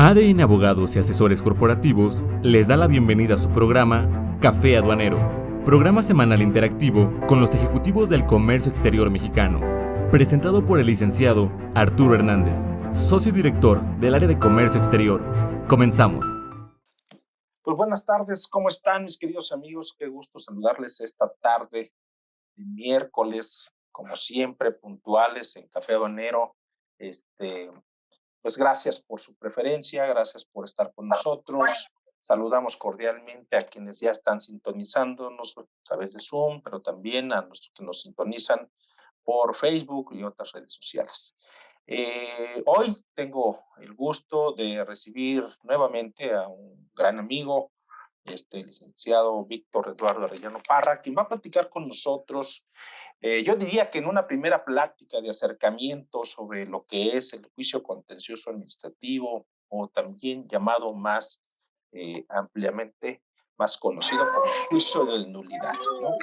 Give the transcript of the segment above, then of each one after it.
ADN Abogados y Asesores Corporativos les da la bienvenida a su programa Café Aduanero, programa semanal interactivo con los ejecutivos del comercio exterior mexicano, presentado por el licenciado Arturo Hernández, socio director del área de comercio exterior. Comenzamos. Pues buenas tardes, ¿cómo están mis queridos amigos? Qué gusto saludarles esta tarde de miércoles, como siempre, puntuales en Café Aduanero. Pues gracias por su preferencia, gracias por estar con nosotros. Saludamos cordialmente a quienes ya están sintonizándonos a través de Zoom, pero también a los que nos sintonizan por Facebook y otras redes sociales. Hoy tengo el gusto de recibir nuevamente a un gran amigo, licenciado Víctor Eduardo Arellano Parra, quien va a platicar con nosotros. Yo diría que en una primera plática de acercamiento sobre lo que es el juicio contencioso administrativo, o también llamado más ampliamente, más conocido como juicio de nulidad, ¿no?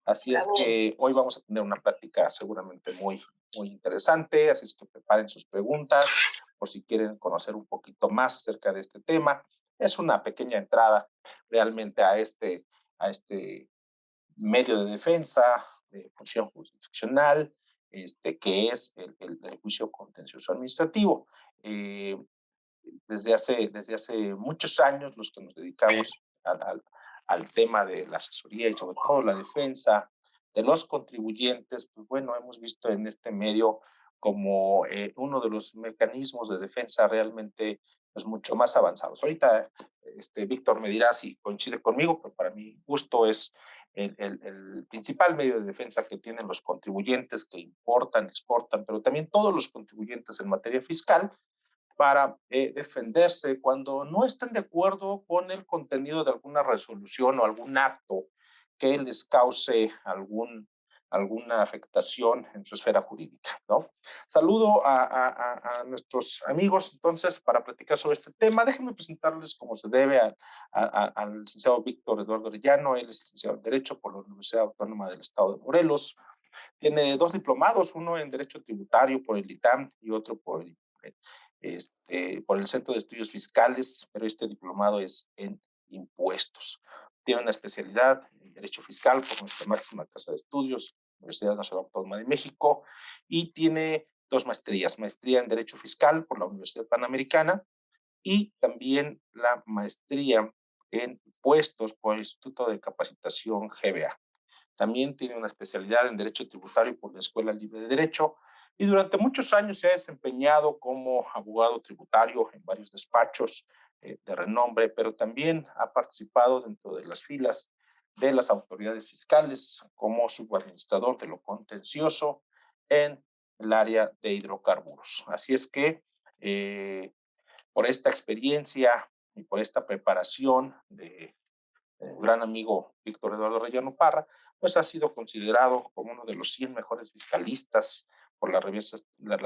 Así es que hoy vamos a tener una plática seguramente muy interesante, así es que preparen sus preguntas por si quieren conocer un poquito más acerca de este tema. Es una pequeña entrada realmente a este medio de defensa, de función jurisdiccional, que es el juicio contencioso administrativo. Desde hace muchos años, los que nos dedicamos al tema de la asesoría y sobre todo la defensa de los contribuyentes, pues bueno, hemos visto en este medio como uno de los mecanismos de defensa realmente pues, mucho más avanzados. Ahorita Víctor me dirá si coincide conmigo, pero para mi gusto es el principal medio de defensa que tienen los contribuyentes que importan, exportan, pero también todos los contribuyentes en materia fiscal para defenderse cuando no están de acuerdo con el contenido de alguna resolución o algún acto que les cause alguna afectación en su esfera jurídica, ¿no? Saludo a nuestros amigos, entonces, para platicar sobre este tema. Déjenme presentarles como se debe al licenciado Víctor Eduardo Arellano. Él es licenciado en Derecho por la Universidad Autónoma del Estado de Morelos. Tiene 2 diplomados, uno en Derecho Tributario por el ITAM y otro por el Centro de Estudios Fiscales, pero este diplomado es en impuestos. Tiene una especialidad en Derecho Fiscal por nuestra máxima casa de estudios, Universidad Nacional Autónoma de México, y tiene 2 maestrías, maestría en Derecho Fiscal por la Universidad Panamericana y también la maestría en impuestos por el Instituto de Capacitación GBA. También tiene una especialidad en Derecho Tributario por la Escuela Libre de Derecho y durante muchos años se ha desempeñado como abogado tributario en varios despachos de renombre, pero también ha participado dentro de las filas de las autoridades fiscales como subadministrador de lo contencioso en el área de hidrocarburos. Así es que por esta experiencia y por esta preparación de gran amigo Víctor Eduardo Arellano Parra, pues ha sido considerado como uno de los 100 mejores fiscalistas por la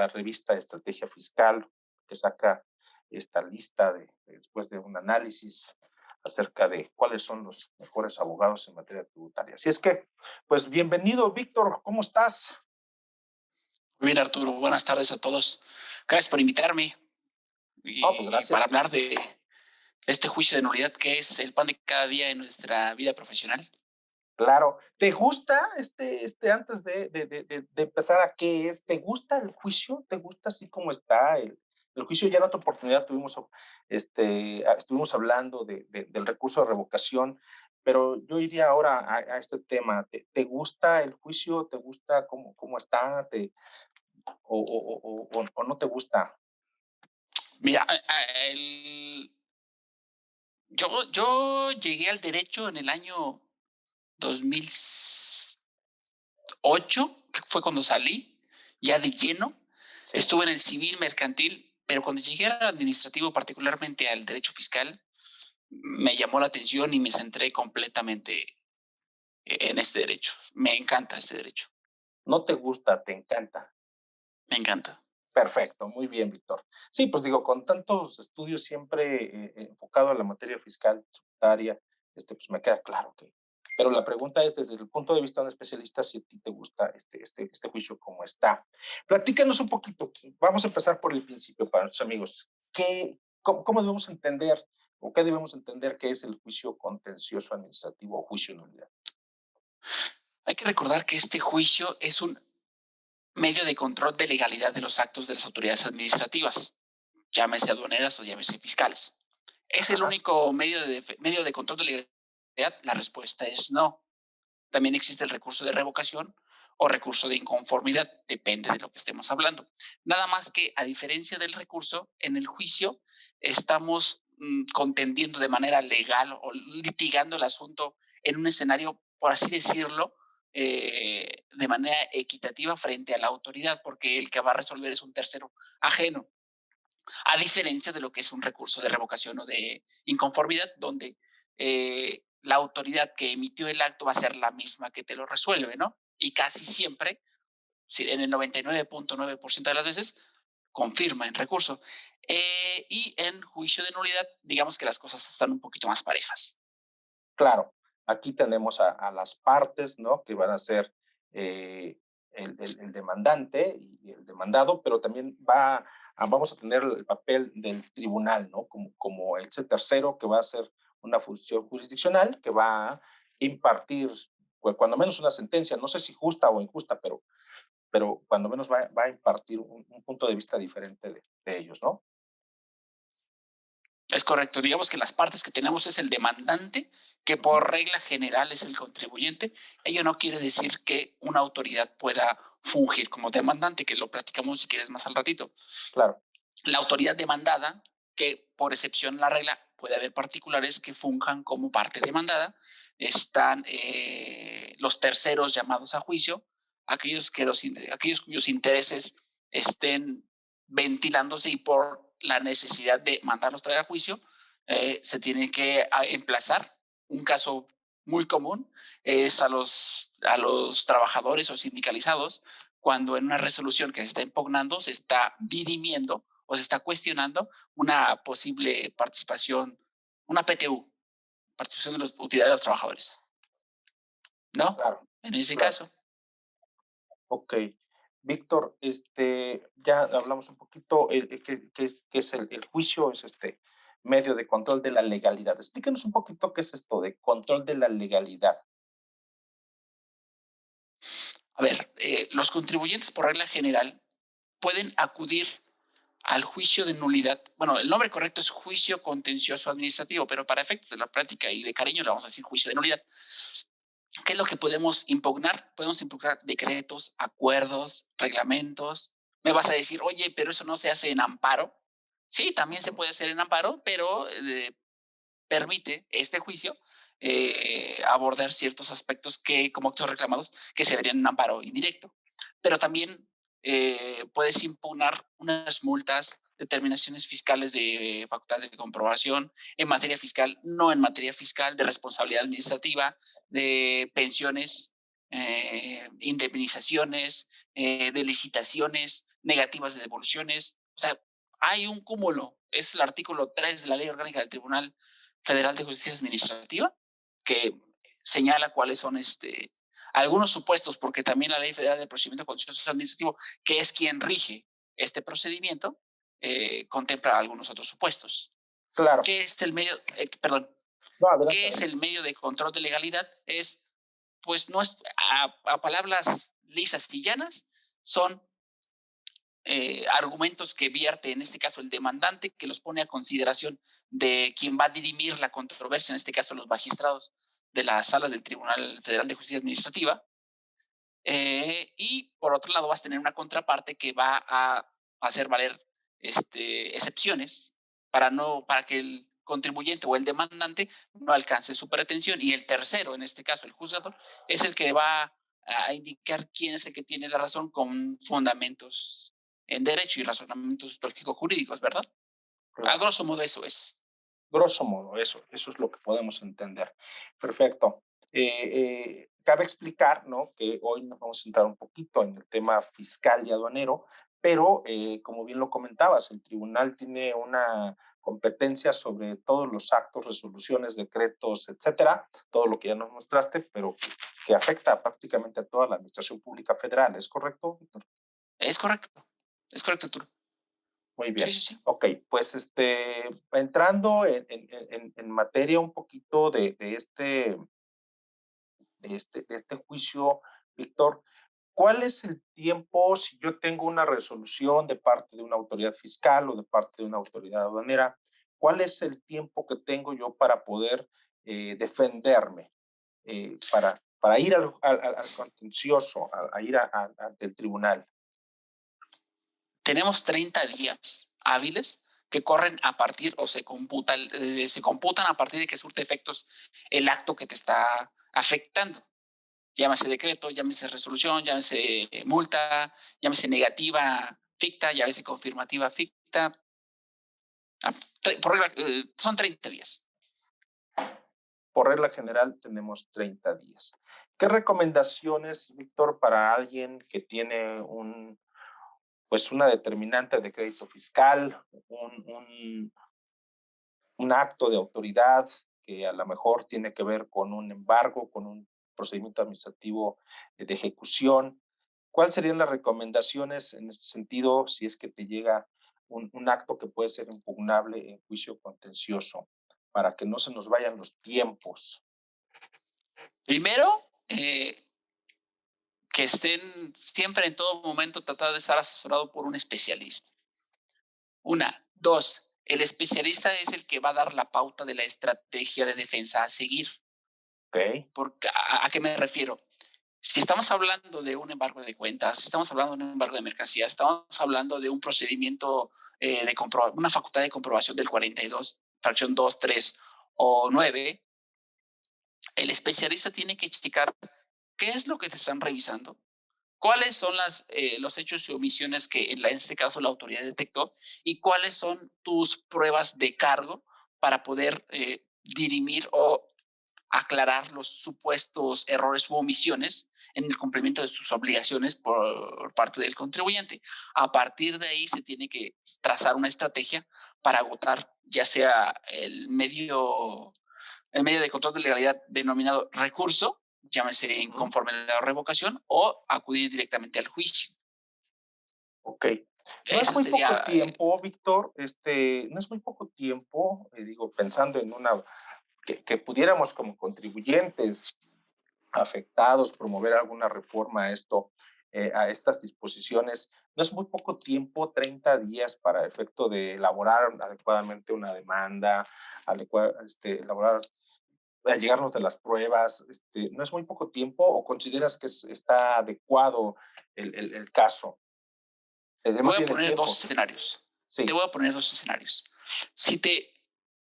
revista Estrategia Fiscal, que saca esta lista después de un análisis acerca de cuáles son los mejores abogados en materia tributaria. Así es que, pues bienvenido, Víctor, ¿cómo estás? Muy bien, Arturo, buenas tardes a todos. Gracias por invitarme Pues gracias. para hablar de este juicio de nulidad que es el pan de cada día en nuestra vida profesional. Claro. ¿Te gusta, antes de empezar a qué es, ¿te gusta el juicio? ¿Te gusta así como está el juicio? Ya en otra oportunidad estuvimos hablando del recurso de revocación, pero yo iría ahora a este tema. ¿Te gusta el juicio? ¿Te gusta cómo está? ¿O no te gusta? Mira, yo llegué al derecho en el año 2008, que fue cuando salí, ya de lleno. Sí. Estuve en el civil mercantil, pero cuando llegué al administrativo, particularmente al derecho fiscal, me llamó la atención y me centré completamente en este derecho. Me encanta este derecho. ¿No te gusta? ¿Te encanta? Me encanta. Perfecto, muy bien, Víctor. Sí, pues digo, con tantos estudios siempre enfocado a la materia fiscal, tributaria, pues me queda claro que. Pero la pregunta es, desde el punto de vista de un especialista, si a ti te gusta este juicio como está. Platícanos un poquito. Vamos a empezar por el principio para nuestros amigos. ¿Qué ¿cómo debemos entender o qué debemos entender que es el juicio contencioso administrativo o juicio de nulidad? Hay que recordar que este juicio es un medio de control de legalidad de los actos de las autoridades administrativas, llámese aduaneras o llámese fiscales. ¿Es el Ajá, único medio de control de legalidad? La respuesta es no. También existe el recurso de revocación o recurso de inconformidad, depende de lo que estemos hablando. Nada más que, a diferencia del recurso, en el juicio estamos contendiendo de manera legal o litigando el asunto en un escenario, por así decirlo, de manera equitativa frente a la autoridad, porque el que va a resolver es un tercero ajeno, a diferencia de lo que es un recurso de revocación o de inconformidad, donde la autoridad que emitió el acto va a ser la misma que te lo resuelve, ¿no? Y casi siempre, en el 99.9% de las veces, confirma en recurso. Y en juicio de nulidad, digamos que las cosas están un poquito más parejas. claro. Aquí tenemos a las partes, ¿no? Que van a ser eh, el demandante y el demandado, pero también vamos a tener el papel del tribunal, ¿no? Como ese tercero que va a ser una función jurisdiccional que va a impartir, pues, cuando menos una sentencia, no sé si justa o injusta, pero cuando menos va a impartir un punto de vista diferente de ellos, ¿no? Es correcto. Digamos que las partes que tenemos es el demandante, que por regla general es el contribuyente. Ello no quiere decir que una autoridad pueda fungir como demandante, que lo platicamos si quieres más al ratito. Claro, La autoridad demandada, que por excepción a la regla puede haber particulares que funjan como parte demandada, están los terceros llamados a juicio, aquellos cuyos intereses estén ventilándose y por la necesidad de mandarlos traer a juicio, se tiene que emplazar. Un caso muy común es a los trabajadores o sindicalizados cuando en una resolución que se está impugnando se está dirimiendo o se está cuestionando una posible participación, una PTU, participación de los utilidades de los trabajadores, ¿no? claro, En ese claro. caso, Ok. Víctor, ya hablamos un poquito, qué es el juicio, es este medio de control de la legalidad. Explícanos un poquito qué es esto de control de la legalidad. a ver, los contribuyentes por regla general pueden acudir al juicio de nulidad. Bueno, el nombre correcto es juicio contencioso administrativo, pero para efectos de la práctica y de cariño le vamos a decir juicio de nulidad. ¿Qué es lo que podemos impugnar? Podemos impugnar decretos, acuerdos, reglamentos. Me vas a decir, oye, pero eso no se hace en amparo. Sí, también se puede hacer en amparo, pero permite este juicio abordar ciertos aspectos que, como actos reclamados, que se verían en amparo indirecto. Pero también puedes impugnar unas multas, determinaciones fiscales de facultades de comprobación en materia fiscal, no en materia fiscal, de responsabilidad administrativa, de pensiones, indemnizaciones, de licitaciones, negativas de devoluciones. O sea, hay un cúmulo. Es el artículo 3 de la Ley Orgánica del Tribunal Federal de Justicia Administrativa, que señala cuáles son algunos supuestos, porque también la Ley Federal de Procedimiento Contencioso Administrativo, que es quien rige este procedimiento, contempla algunos otros supuestos. Claro. ¿Qué es el medio, No, adelante, qué es adelante. el medio de control de legalidad? Pues no es, a palabras lisas y llanas, son argumentos que vierte, en este caso, el demandante, que los pone a consideración de quien va a dirimir la controversia, en este caso, los magistrados de las salas del Tribunal Federal de Justicia Administrativa. Y por otro lado, vas a tener una contraparte que va a hacer valer excepciones para que el contribuyente o el demandante no alcance su pretensión. Y el tercero, en este caso, el juzgador, es el que va a indicar quién es el que tiene la razón con fundamentos en derecho y razonamientos lógico-jurídicos, ¿verdad? A Claro. grosso modo eso es. Grosso modo, eso es lo que podemos entender. Perfecto. Cabe explicar, ¿no? Que hoy nos vamos a centrar un poquito en el tema fiscal y aduanero, pero como bien lo comentabas, el tribunal tiene una competencia sobre todos los actos, resoluciones, decretos, etcétera, todo lo que ya nos mostraste, pero que afecta prácticamente a toda la administración pública federal, ¿es correcto, Víctor? Es correcto, Arturo. Muy Sí, bien. sí, sí. Ok, pues entrando en materia un poquito de este juicio, Víctor, ¿cuál es el tiempo si yo tengo una resolución de parte de una autoridad fiscal o de parte de una autoridad aduanera? ¿Cuál es el tiempo que tengo yo para poder defenderme, para ir al contencioso, a ir ante el tribunal? Tenemos 30 días hábiles que corren a partir o se computan a partir de que surte efectos el acto que te está afectando. Llámese decreto, llámese resolución, llámese multa, llámese negativa ficta, llámese confirmativa ficta. Por regla, son 30 días. Por regla general, tenemos 30 días. ¿Qué recomendaciones, Víctor, para alguien que tiene pues una determinante de crédito fiscal, un acto de autoridad que a lo mejor tiene que ver con un embargo, con un procedimiento administrativo de ejecución? ¿Cuáles serían las recomendaciones en este sentido si es que te llega un acto que puede ser impugnable en juicio contencioso, para que no se nos vayan los tiempos? Primero, que estén siempre en todo momento tratar de estar asesorado por un especialista. Una. Dos, el especialista es el que va a dar la pauta de la estrategia de defensa a seguir. Ok. Porque, ¿a qué me refiero? Si estamos hablando de un embargo de cuentas, estamos hablando de un embargo de mercancías, estamos hablando de un procedimiento una facultad de comprobación del 42, fracción 2, 3 o 9, el especialista tiene que checar qué es lo que te están revisando, cuáles son los hechos y omisiones que en este caso la autoridad detectó y cuáles son tus pruebas de cargo para poder dirimir o aclarar los supuestos errores u omisiones en el cumplimiento de sus obligaciones por parte del contribuyente. A partir de ahí se tiene que trazar una estrategia para agotar ya sea el medio de control de legalidad denominado recurso, llámese inconformidad o revocación, o acudir directamente al juicio. Ok. No es Esa muy poco sería, tiempo, Víctor, no es muy poco tiempo, digo, pensando en que pudiéramos como contribuyentes afectados promover alguna reforma a estas disposiciones. No es muy poco tiempo, 30 días para efecto de elaborar adecuadamente una demanda, elaborar, llegarnos de las pruebas. ¿No es muy poco tiempo o consideras que está adecuado el caso? Te Más voy a bien el poner tiempo. dos escenarios. Te Sí. voy a poner dos escenarios. Si te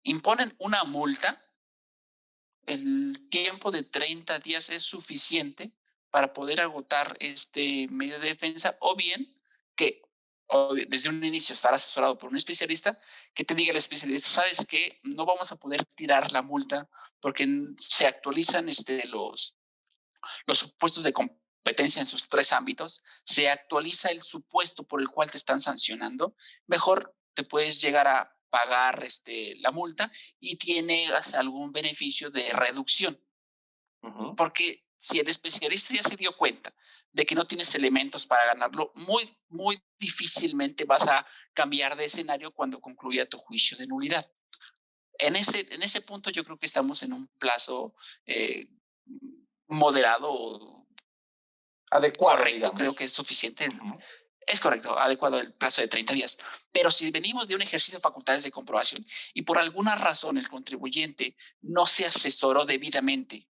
imponen una multa, el tiempo de 30 días es suficiente para poder agotar este medio de defensa, o bien que desde un inicio estar asesorado por un especialista que te diga el especialista, sabes que no vamos a poder tirar la multa porque se actualizan los supuestos de competencia en sus tres ámbitos, se actualiza el supuesto por el cual te están sancionando, mejor te puedes llegar a pagar la multa y tienes algún beneficio de reducción. Uh-huh. Porque si el especialista ya se dio cuenta de que no tienes elementos para ganarlo, muy, muy difícilmente vas a cambiar de escenario cuando concluya tu juicio de nulidad. En ese punto yo creo que estamos en un plazo moderado, Adecuado, correcto, creo digamos. que es suficiente. Uh-huh. Es correcto, adecuado el plazo de 30 días. Pero si venimos de un ejercicio de facultades de comprobación y por alguna razón el contribuyente no se asesoró debidamente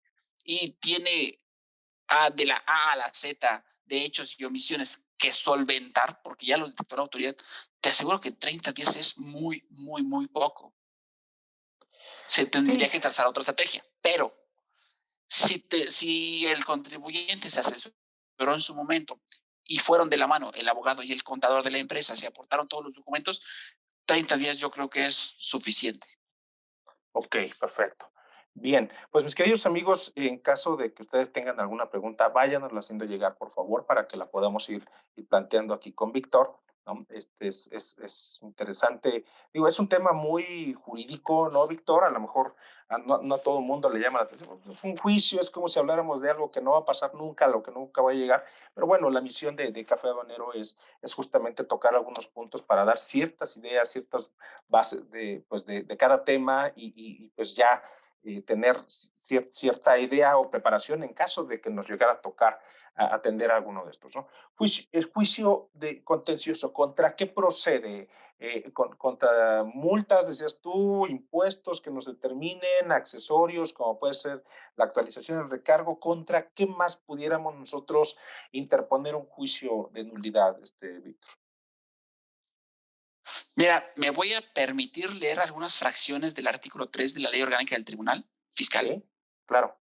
y tiene de la A a la Z de hechos y omisiones que solventar, porque ya lo detectó la autoridad, te aseguro que 30 días es muy, muy, muy poco. Se Sí. tendría que trazar otra estrategia. Pero si el contribuyente se asesoró en su momento y fueron de la mano el abogado y el contador de la empresa, se aportaron todos los documentos, 30 días yo creo que es suficiente. Ok, perfecto. Bien, pues mis queridos amigos, en caso de que ustedes tengan alguna pregunta, váyanosla haciendo llegar, por favor, para que la podamos ir planteando aquí con Víctor, ¿no? Es interesante. Digo, es un tema muy jurídico, ¿no, Víctor? A lo mejor no a todo el mundo le llama la atención. Es un juicio, es como si habláramos de algo que no va a pasar nunca, lo que nunca va a llegar. Pero bueno, la misión de Café Habanero es justamente tocar algunos puntos para dar ciertas ideas, ciertas bases de cada tema y pues ya tener cierta idea o preparación en caso de que nos llegara a tocar atender a alguno de estos, ¿no? El juicio de contencioso, ¿contra qué procede? Contra multas, decías tú, impuestos que nos determinen, accesorios, como puede ser la actualización del recargo, ¿contra qué más pudiéramos nosotros interponer un juicio de nulidad, Víctor? Mira, me voy a permitir leer algunas fracciones del artículo 3 de la Ley Orgánica del Tribunal Fiscal. Sí, claro.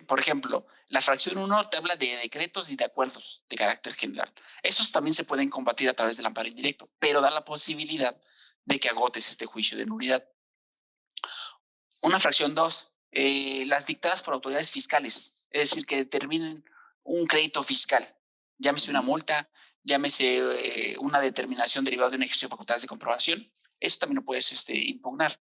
Por ejemplo, la fracción 1 te habla de decretos y de acuerdos de carácter general. Esos también se pueden combatir a través del amparo indirecto, pero da la posibilidad de que agotes este juicio de nulidad. Una fracción 2, las dictadas por autoridades fiscales, es decir, que determinen un crédito fiscal, llámese una multa, llámese una determinación derivada de un ejercicio de facultades de comprobación, eso también lo puedes impugnar.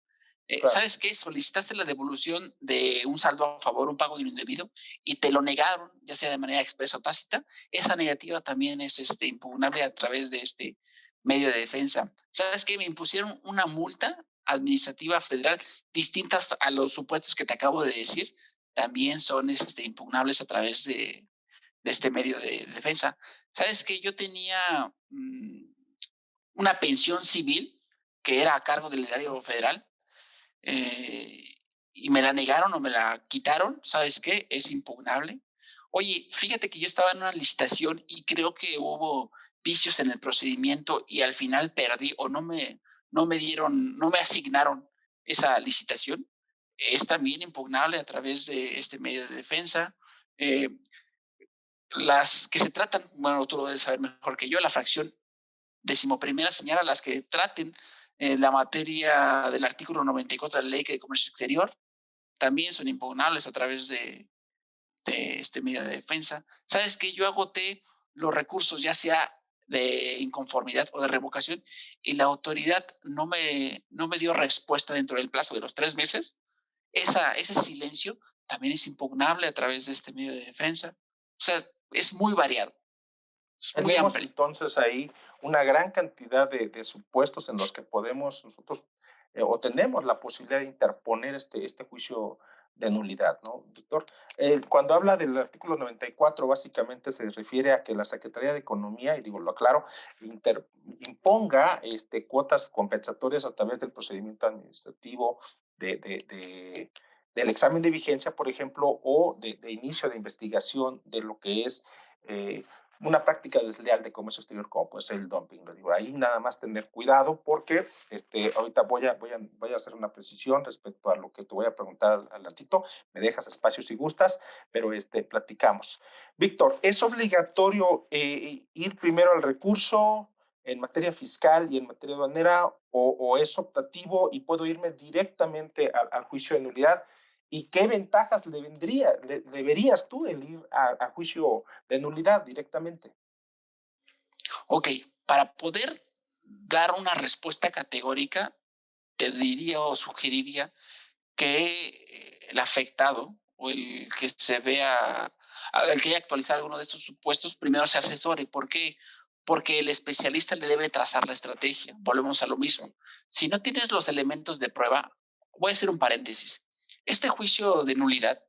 Claro. ¿Sabes qué? Solicitaste la devolución de un saldo a favor, un pago de lo indebido, y te lo negaron, ya sea de manera expresa o tácita. Esa negativa también es impugnable a través de este medio de defensa. ¿Sabes qué? Me impusieron una multa administrativa federal distintas a los supuestos que te acabo de decir, también son impugnables a través de este medio de defensa. ¿Sabes qué? Yo tenía una pensión civil que era a cargo del erario federal, y me la negaron o me la quitaron. ¿Sabes qué? Es impugnable. Oye, fíjate que yo estaba en una licitación y creo que hubo vicios en el procedimiento y al final perdí o no me dieron, no me asignaron esa licitación. Es también impugnable a través de este medio de defensa. Las que se tratan, bueno, tú lo debes saber mejor que yo, la fracción 11ª señala las que traten la materia del artículo 94 de la Ley de Comercio Exterior, también son impugnables a través de este medio de defensa. ¿Sabes qué? Yo agoté los recursos, ya sea de inconformidad o de revocación, y la autoridad no me dio respuesta dentro del plazo de los 3 meses. Ese silencio también es impugnable a través de este medio de defensa. O sea, es muy variado, es muy Tenemos amplio. entonces ahí una gran cantidad de supuestos en los que podemos nosotros o tenemos la posibilidad de interponer este juicio de nulidad, ¿no, Víctor? Cuando habla del artículo 94, básicamente se refiere a que la Secretaría de Economía, y digo, lo aclaro, imponga cuotas compensatorias a través del procedimiento administrativo del examen de vigencia, por ejemplo, o de inicio de investigación de lo que es una práctica desleal de comercio exterior como puede ser el dumping. Lo digo, ahí nada más tener cuidado porque ahorita voy a hacer una precisión respecto a lo que te voy a preguntar al ratito. Me dejas espacio si gustas, pero platicamos. Víctor, ¿es obligatorio ir primero al recurso en materia fiscal y en materia aduanera o es optativo y puedo irme directamente al juicio de nulidad? ¿Y qué ventajas deberías tú el ir a juicio de nulidad directamente? Ok, para poder dar una respuesta categórica, te diría o sugeriría que el afectado o el que se vea, el que haya actualizado alguno de estos supuestos, primero se asesore. ¿Por qué? Porque el especialista le debe trazar la estrategia. Volvemos a lo mismo. Si no tienes los elementos de prueba, voy a hacer un paréntesis. Este juicio de nulidad,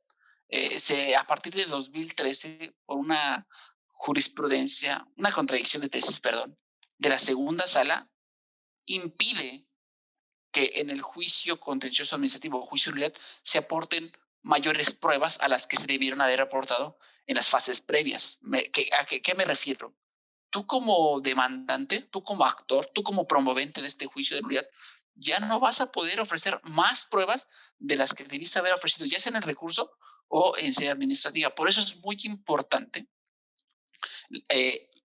a partir de 2013, por una jurisprudencia, una contradicción de tesis, perdón, de la segunda sala, impide que en el juicio contencioso administrativo o juicio de nulidad se aporten mayores pruebas a las que se debieron haber aportado en las fases previas. ¿A qué me refiero? Tú como demandante, tú como actor, tú como promovente de este juicio de nulidad, ya no vas a poder ofrecer más pruebas de las que debiste haber ofrecido, ya sea en el recurso o en sede administrativa. Por eso es muy importante,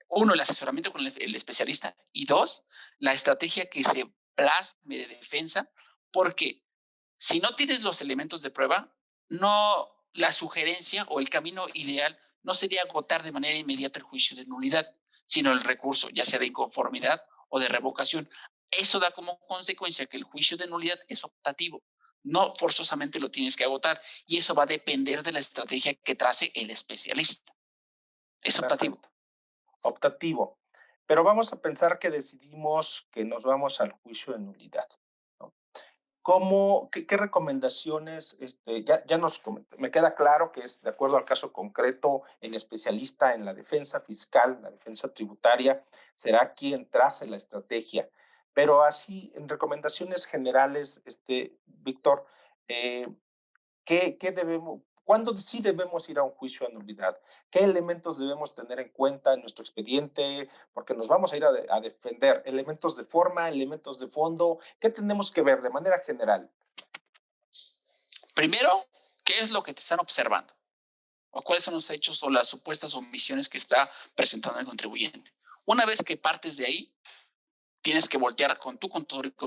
uno, el asesoramiento con el especialista, y dos, la estrategia que se plasme de defensa, porque si no tienes los elementos de prueba, la sugerencia o el camino ideal no sería agotar de manera inmediata el juicio de nulidad, sino el recurso, ya sea de inconformidad o de revocación. Eso da como consecuencia que el juicio de nulidad es optativo, No forzosamente lo tienes que agotar y eso va a depender de la estrategia que trace el especialista. Es optativo. Perfecto. Optativo. Pero vamos a pensar que decidimos que nos vamos al juicio de nulidad, ¿no? ¿Qué recomendaciones, ya me queda claro que es de acuerdo al caso concreto, el especialista en la defensa fiscal, la defensa tributaria, será quien trace la estrategia. Pero así, en recomendaciones generales, Víctor, eh, ¿qué debemos, cuándo sí debemos ir a un juicio de nulidad? ¿Qué elementos debemos tener en cuenta en nuestro expediente? Porque nos vamos a ir a defender. Elementos de forma, elementos de fondo. ¿Qué tenemos que ver de manera general? Primero, ¿qué es lo que te están observando? ¿O cuáles son los hechos o las supuestas omisiones que está presentando el contribuyente? Una vez que partes de ahí, tienes que voltear con tu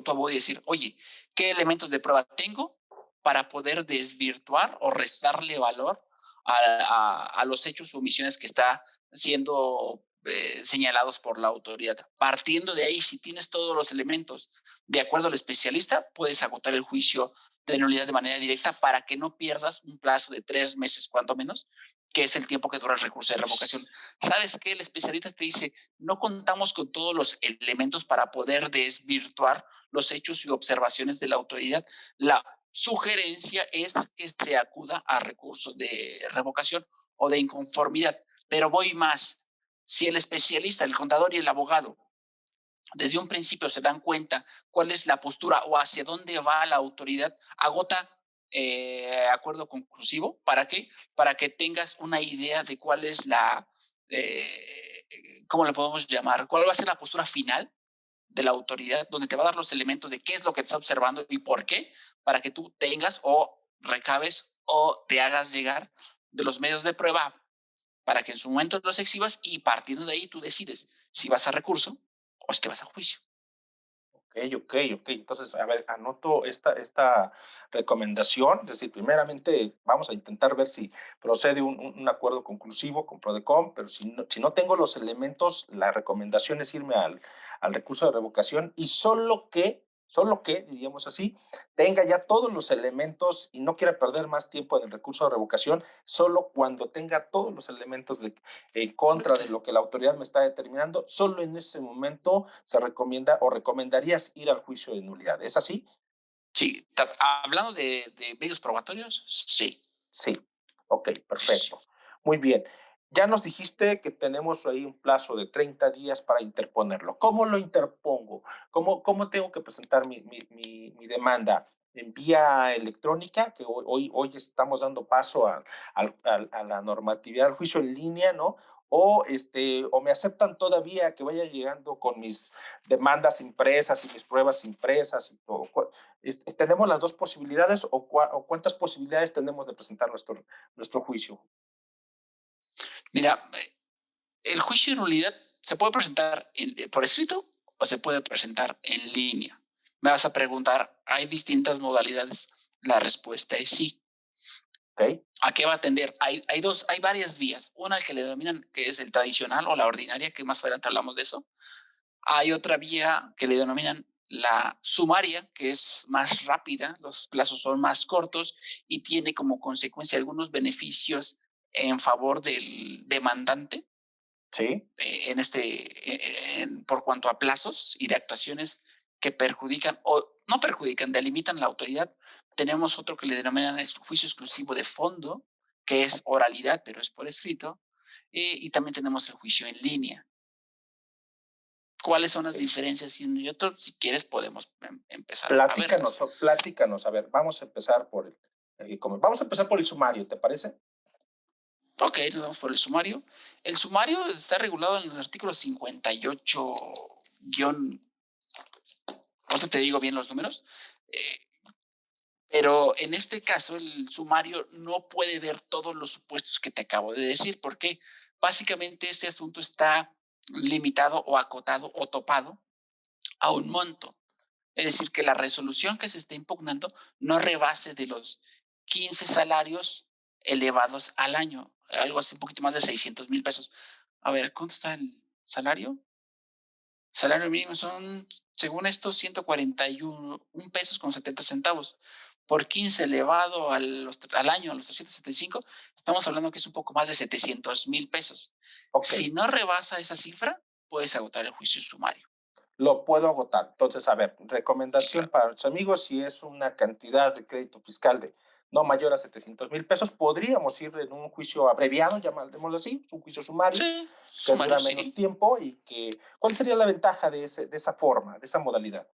abogado y decir, oye, ¿qué elementos de prueba tengo para poder desvirtuar o restarle valor a los hechos o omisiones que está siendo señalados por la autoridad? Partiendo de ahí, si tienes todos los elementos de acuerdo al especialista, puedes agotar el juicio de nulidad de manera directa para que no pierdas un plazo de 3 meses, cuanto menos, que es el tiempo que dura el recurso de revocación. ¿Sabes qué? El especialista te dice, no contamos con todos los elementos para poder desvirtuar los hechos y observaciones de la autoridad. La sugerencia es que se acuda a recursos de revocación o de inconformidad. Pero voy más. Si el especialista, el contador y el abogado desde un principio se dan cuenta cuál es la postura o hacia dónde va la autoridad, agota acuerdo conclusivo. ¿Para qué? Para que tengas una idea de cuál es ¿cómo le podemos llamar? ¿Cuál va a ser la postura final de la autoridad, donde te va a dar los elementos de qué es lo que te está observando y por qué, para que tú tengas o recabes o te hagas llegar de los medios de prueba para que en su momento los exhibas y partiendo de ahí tú decides si vas a recurso o si te vas a juicio. Ok. Entonces, a ver, anoto esta recomendación. Es decir, primeramente vamos a intentar ver si procede un acuerdo conclusivo con Prodecon, pero si no tengo los elementos, la recomendación es irme al recurso de revocación y solo que, diríamos así, tenga ya todos los elementos y no quiera perder más tiempo en el recurso de revocación, solo cuando tenga todos los elementos en contra de lo que la autoridad me está determinando, solo en ese momento se recomienda o recomendarías ir al juicio de nulidad. ¿Es así? Sí, hablando de medios probatorios, sí. Sí. Ok, perfecto. Muy bien. Ya nos dijiste que tenemos ahí un plazo de 30 días para interponerlo. ¿Cómo lo interpongo? ¿Cómo tengo que presentar mi demanda? ¿En vía electrónica? Que hoy estamos dando paso a la normatividad del juicio en línea, ¿no? O me aceptan todavía que vaya llegando con mis demandas impresas y mis pruebas impresas y todo. ¿Tenemos las dos posibilidades o cuántas posibilidades tenemos de presentar nuestro juicio? Mira, el juicio de nulidad se puede presentar por escrito o se puede presentar en línea. Me vas a preguntar, ¿hay distintas modalidades? La respuesta es sí. ¿Ok? ¿A qué va a atender? Hay varias vías. Una que le denominan que es el tradicional o la ordinaria, que más adelante hablamos de eso. Hay otra vía que le denominan la sumaria, que es más rápida, los plazos son más cortos y tiene como consecuencia algunos beneficios en favor del demandante Sí. por cuanto a plazos y de actuaciones que perjudican o no perjudican, delimitan la autoridad. Tenemos otro que le denominan juicio exclusivo de fondo, que es oralidad, pero es por escrito, y también tenemos el juicio en línea. ¿Cuáles son las Ok. diferencias y uno y otro? Si quieres podemos empezar a verlas. Platícanos. A ver, vamos a empezar vamos a empezar por el sumario, ¿te parece? Ok, nos vamos por el sumario. El sumario está regulado en el artículo 58 ahorita te digo bien los números, pero en este caso el sumario no puede ver todos los supuestos que te acabo de decir, porque básicamente este asunto está limitado o acotado o topado a un monto. Es decir, que la resolución que se está impugnando no rebase de los 15 salarios elevados al año, algo así, un poquito más de 600,000 pesos. A ver, ¿cuánto está el salario? Salario mínimo son, según esto, 141 pesos con 70 centavos. por 15 elevado al año, a los 375, estamos hablando que es un poco más de 700,000 pesos. Okay. Si no rebasa esa cifra, puedes agotar el juicio sumario. Lo puedo agotar. Entonces, a ver, Sí, recomendación claro. para los amigos, si es una cantidad de crédito fiscal de no mayor a 700,000 pesos, podríamos ir en un juicio abreviado, llamémoslo así, un juicio sumario, Sí, que sumario, dura menos sí. tiempo y que, ¿cuál sería la ventaja de esa forma, de esa modalidad?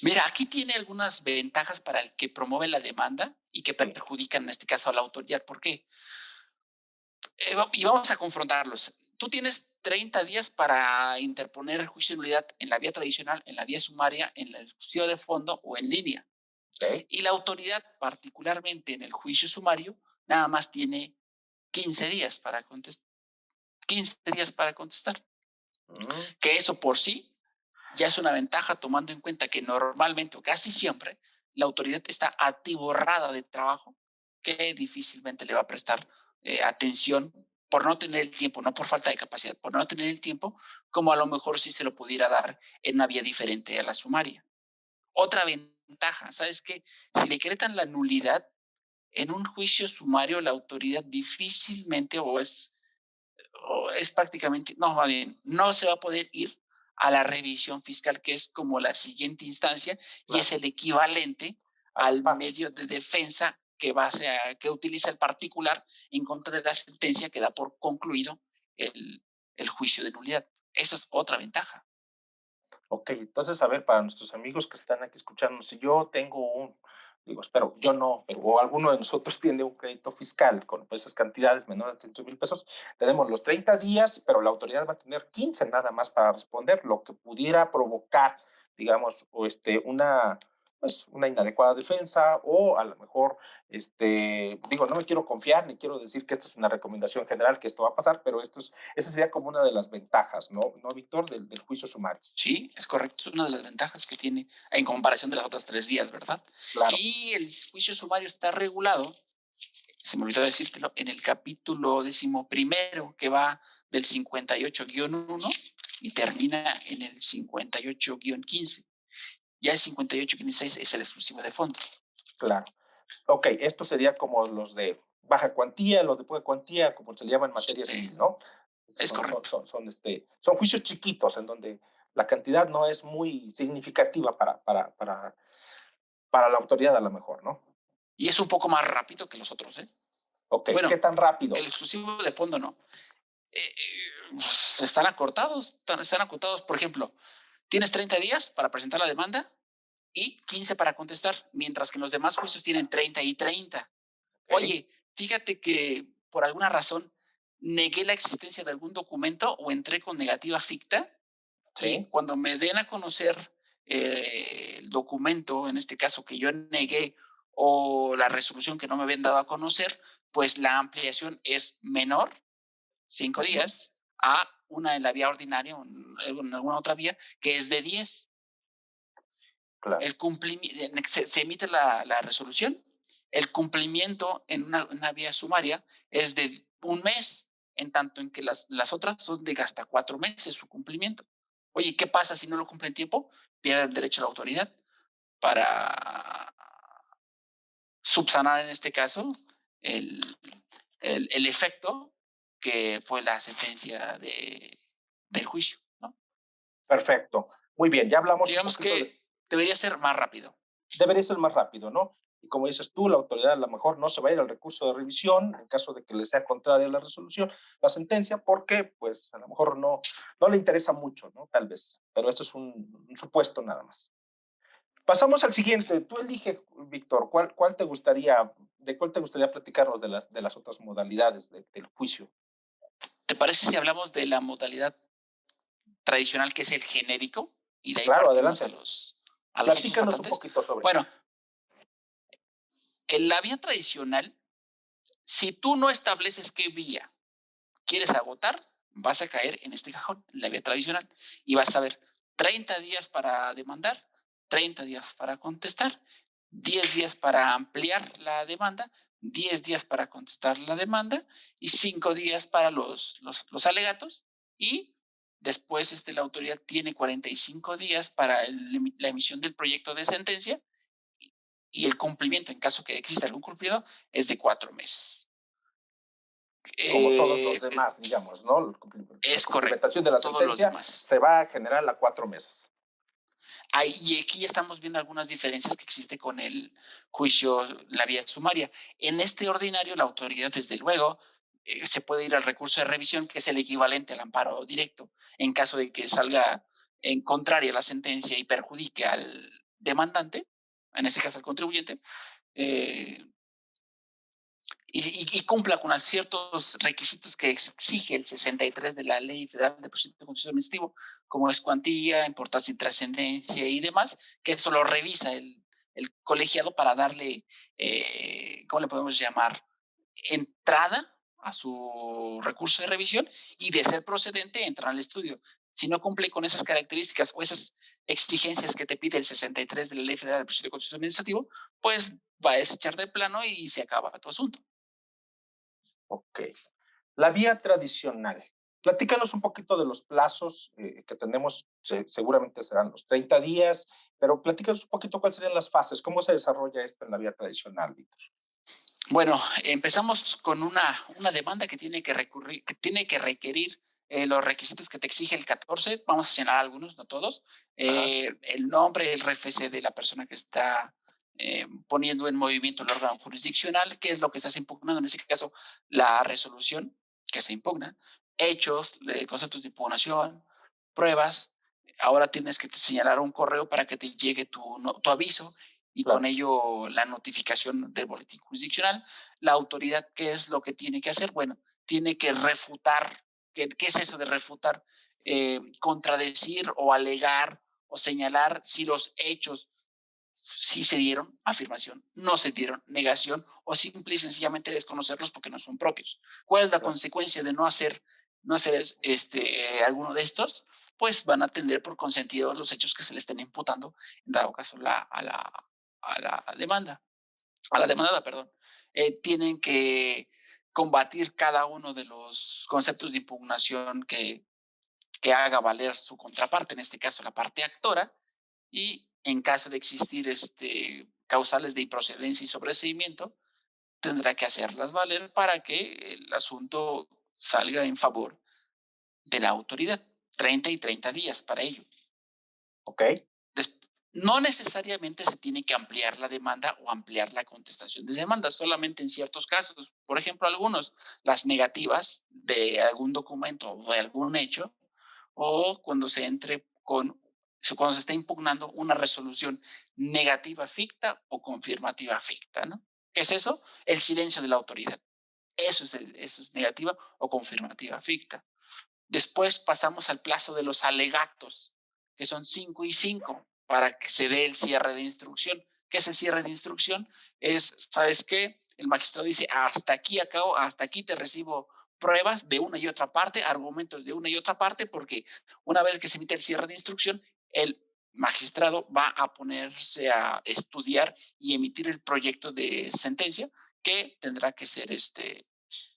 Mira, aquí tiene algunas ventajas para el que promueve la demanda y que Sí, perjudican en este caso a la autoridad. ¿Por qué? Y vamos a confrontarlos. Tú tienes 30 días para interponer el juicio de nulidad en la vía tradicional, en la vía sumaria, en el juicio de fondo o en línea. ok. Y la autoridad, particularmente en el juicio sumario, nada más tiene 15 días para contestar. 15 días para contestar. Mm, Que eso por sí ya es una ventaja, tomando en cuenta que normalmente o casi siempre la autoridad está atiborrada de trabajo que difícilmente le va a prestar atención por no tener el tiempo, no por falta de capacidad, por no tener el tiempo, como a lo mejor sí se lo pudiera dar en una vía diferente a la sumaria. Otra ventaja, ¿sabes qué? Si decretan la nulidad en un juicio sumario, la autoridad difícilmente o es prácticamente, no, más bien, no se va a poder ir a la revisión fiscal, que es como la siguiente instancia y claro, es el equivalente al al amparo. medio de defensa que utiliza el particular en contra de la sentencia que da por concluido el juicio de nulidad. Esa es otra ventaja. Ok, entonces, a ver, para nuestros amigos que están aquí escuchando, si yo tengo digo, espero, yo no, pero o alguno de nosotros tiene un crédito fiscal con esas cantidades menores de 300,000 pesos, tenemos los 30 días, pero la autoridad va a tener 15 nada más para responder, lo que pudiera provocar, digamos, pues, una inadecuada defensa o a lo mejor, digo, no me quiero confiar ni quiero decir que esto es una recomendación general, que esto va a pasar, pero esa sería como una de las ventajas, ¿no, Víctor, del juicio sumario? Sí, es correcto, es una de las ventajas que tiene en comparación de las otras tres vías, ¿verdad? Claro. Y el juicio sumario está regulado, se me olvidó decírtelo, en el capítulo 11, que va del 58-1 y termina en el 58-15. Ya el 58-16 es el exclusivo de fondo. Claro. Ok, esto sería como los de baja cuantía, los de poca cuantía, como se le llama en materia civil, ¿no? Es correcto. Son juicios chiquitos en donde la cantidad no es muy significativa para la autoridad a lo mejor, ¿no? Y es un poco más rápido que los otros, ¿eh? Ok, ¿qué Bueno, tan rápido? el exclusivo de fondo no. Están acortados, están acotados. Por ejemplo, tienes 30 días para presentar la demanda y 15 para contestar, mientras que en los demás juicios tienen 30 y 30. Ok, Oye, fíjate que por alguna razón negué la existencia de algún documento o entré con negativa ficta y sí, cuando me den a conocer el documento, en este caso que yo negué, o la resolución que no me habían dado a conocer, pues la ampliación es menor, 5 días, a una en la vía ordinaria o en alguna otra vía, que es de 10. claro. Se emite la resolución, el cumplimiento en una vía sumaria es de un mes, en tanto en que las otras son de hasta 4 meses su cumplimiento. Oye, ¿qué pasa si no lo cumple en tiempo? Pierde el derecho a la autoridad para subsanar en este caso el, el efecto que fue la sentencia del juicio, ¿no? Perfecto. Muy bien, ya hablamos un Digamos poquito de. que debería ser más rápido. Debería ser más rápido, ¿no? Y como dices tú, la autoridad a lo mejor no se va a ir al recurso de revisión en caso de que le sea contraria la resolución, la sentencia, porque pues a lo mejor no le interesa mucho, ¿no? Tal vez, pero esto es un supuesto nada más. Pasamos al siguiente. Tú elige, Víctor, de cuál te gustaría platicarnos de las otras modalidades del juicio? ¿Te parece si hablamos de la modalidad tradicional, que es el genérico, y de ahí Claro, partimos adelante. a los otros Platícanos un faltantes? poquito sobre. Bueno, en la vía tradicional, si tú no estableces qué vía quieres agotar, vas a caer en este cajón, en la vía tradicional, y vas a ver 30 días para demandar, 30 días para contestar, 10 días para ampliar la demanda, 10 días para contestar la demanda y 5 días para los alegatos, y después la autoridad tiene 45 días para la emisión del proyecto de sentencia y el cumplimiento, en caso que exista algún cumplido, es de 4 meses. Como todos los demás, digamos, ¿no? La Es cumplimentación correcto, de la todos los sentencia demás. se va a generar a 4 meses. Y aquí ya estamos viendo algunas diferencias que existe con el juicio, la vía sumaria. En este ordinario, la autoridad, desde luego, se puede ir al recurso de revisión, que es el equivalente al amparo directo, en caso de que salga en contraria a la sentencia y perjudique al demandante, en este caso al contribuyente, eh, y cumpla con ciertos requisitos que exige el 63 de la Ley Federal de Procedimiento Contencioso Administrativo, como es cuantía, importancia y trascendencia y demás, que eso lo revisa el colegiado para darle, ¿cómo le podemos llamar? Entrada a su recurso de revisión y, de ser procedente, entrar al estudio. Si no cumple con esas características o esas exigencias que te pide el 63 de la Ley Federal de Procedimiento Contencioso Administrativo, pues va a desechar de plano y se acaba tu asunto. Ok. La vía tradicional. Platícanos un poquito de los plazos que tenemos, seguramente serán los 30 días, pero platícanos un poquito cuáles serían las fases, cómo se desarrolla esto en la vía tradicional, Víctor. Bueno, empezamos con una demanda que tiene que requerir los requisitos que te exige el 14. Vamos a señalar algunos, no todos. El nombre, el RFC de la persona que está poniendo en movimiento el órgano jurisdiccional, qué es lo que estás impugnando, en ese caso, la resolución que se impugna, hechos, conceptos de impugnación, pruebas. Ahora tienes que señalar un correo para que te llegue tu aviso y Claro. con ello la notificación del boletín jurisdiccional. La autoridad, ¿qué es lo que tiene que hacer? Bueno, tiene que refutar. ¿Qué es eso de refutar? Contradecir o alegar o señalar si los hechos sí se dieron, afirmación, no se dieron, negación, o simple y sencillamente desconocerlos porque no son propios. ¿Cuál es la consecuencia de no hacer alguno de estos? Pues van a atender por consentido los hechos que se le estén imputando, en dado caso a la demanda, a la demandada, perdón. Tienen que combatir cada uno de los conceptos de impugnación que haga valer su contraparte, en este caso la parte actora, y en caso de existir causales de improcedencia y sobreseimiento, tendrá que hacerlas valer para que el asunto salga en favor de la autoridad. 30 y 30 días para ello. Ok. No necesariamente se tiene que ampliar la demanda o ampliar la contestación de demanda, solamente en ciertos casos. Por ejemplo, algunos, las negativas de algún documento o de algún hecho, o cuando se está impugnando una resolución negativa ficta o confirmativa ficta, ¿no? ¿Qué es eso? El silencio de la autoridad. Eso es negativa o confirmativa ficta. Después pasamos al plazo de los alegatos, que son 5 y 5, para que se dé el cierre de instrucción. ¿Qué es el cierre de instrucción? ¿Sabes qué? El magistrado dice, hasta aquí acabo, hasta aquí te recibo pruebas de una y otra parte, argumentos de una y otra parte, porque una vez que se emite el cierre de instrucción, el magistrado va a ponerse a estudiar y emitir el proyecto de sentencia, que tendrá que ser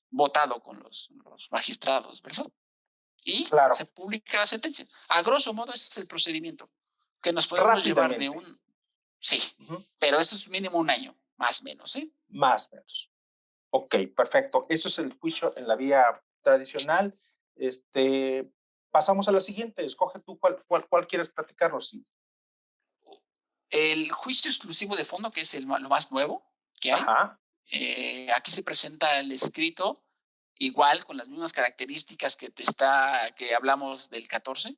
votado con los magistrados, ¿verdad? Y se publica la sentencia. A grosso modo, ese es el procedimiento que nos podemos llevar de un... Sí, pero eso es mínimo un año, más o menos, ¿eh? Más o menos. Ok, perfecto. Eso es el juicio en la vía tradicional. Pasamos a la siguiente. Escoge tú cuál quieres platicarnos. Sí. El juicio exclusivo de fondo, que es lo más nuevo que hay. Ajá. Aquí se presenta el escrito igual, con las mismas características que hablamos del 14,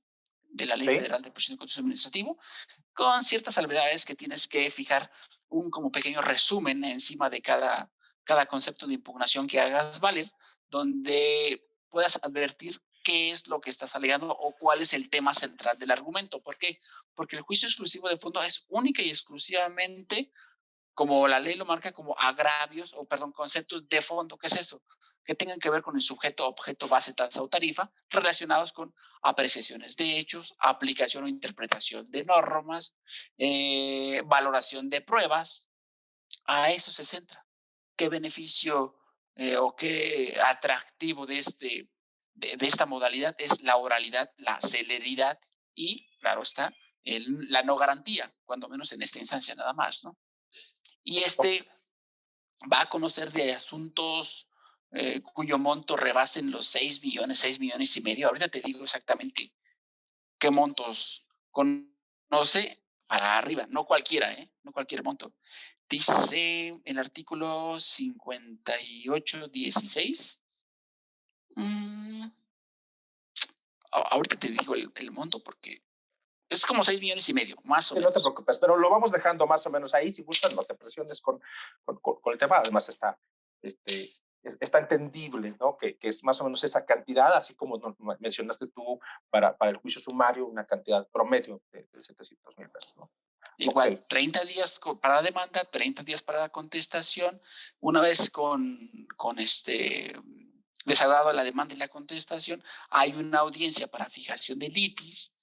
de la Ley Federal de Procedimiento Contencioso Administrativo, con ciertas salvedades que tienes que fijar un como pequeño resumen encima de cada concepto de impugnación que hagas valer, donde puedas advertir qué es lo que estás alegando o cuál es el tema central del argumento. ¿Por qué? Porque el juicio exclusivo de fondo es única y exclusivamente, como la ley lo marca, como conceptos de fondo. ¿Qué es eso? Que tengan que ver con el sujeto, objeto, base, tasa o tarifa, relacionados con apreciaciones de hechos, aplicación o interpretación de normas, valoración de pruebas. A eso se centra. ¿Qué beneficio o qué atractivo de esta modalidad es la oralidad, la celeridad y, claro está, la no garantía, cuando menos en esta instancia nada más, ¿no? y va a conocer de asuntos cuyo monto rebasen los 6 millones, 6 millones y medio. Ahorita te digo exactamente qué montos conoce para arriba, no cualquiera, no cualquier monto. Dice el artículo 5816. Ahorita te digo el monto porque es como 6 millones y medio, más o Sí, menos. no te preocupes, pero lo vamos dejando más o menos ahí. Si gustan, no te presiones con el tema. Además, está entendible, ¿no? Que es más o menos esa cantidad, así como nos mencionaste tú para el juicio sumario, una cantidad promedio de 700,000 pesos, ¿no? Igual, Okay. 30 días para la demanda, 30 días para la contestación. Una vez con desagradado la demanda y la contestación, hay una audiencia para fijación de litis,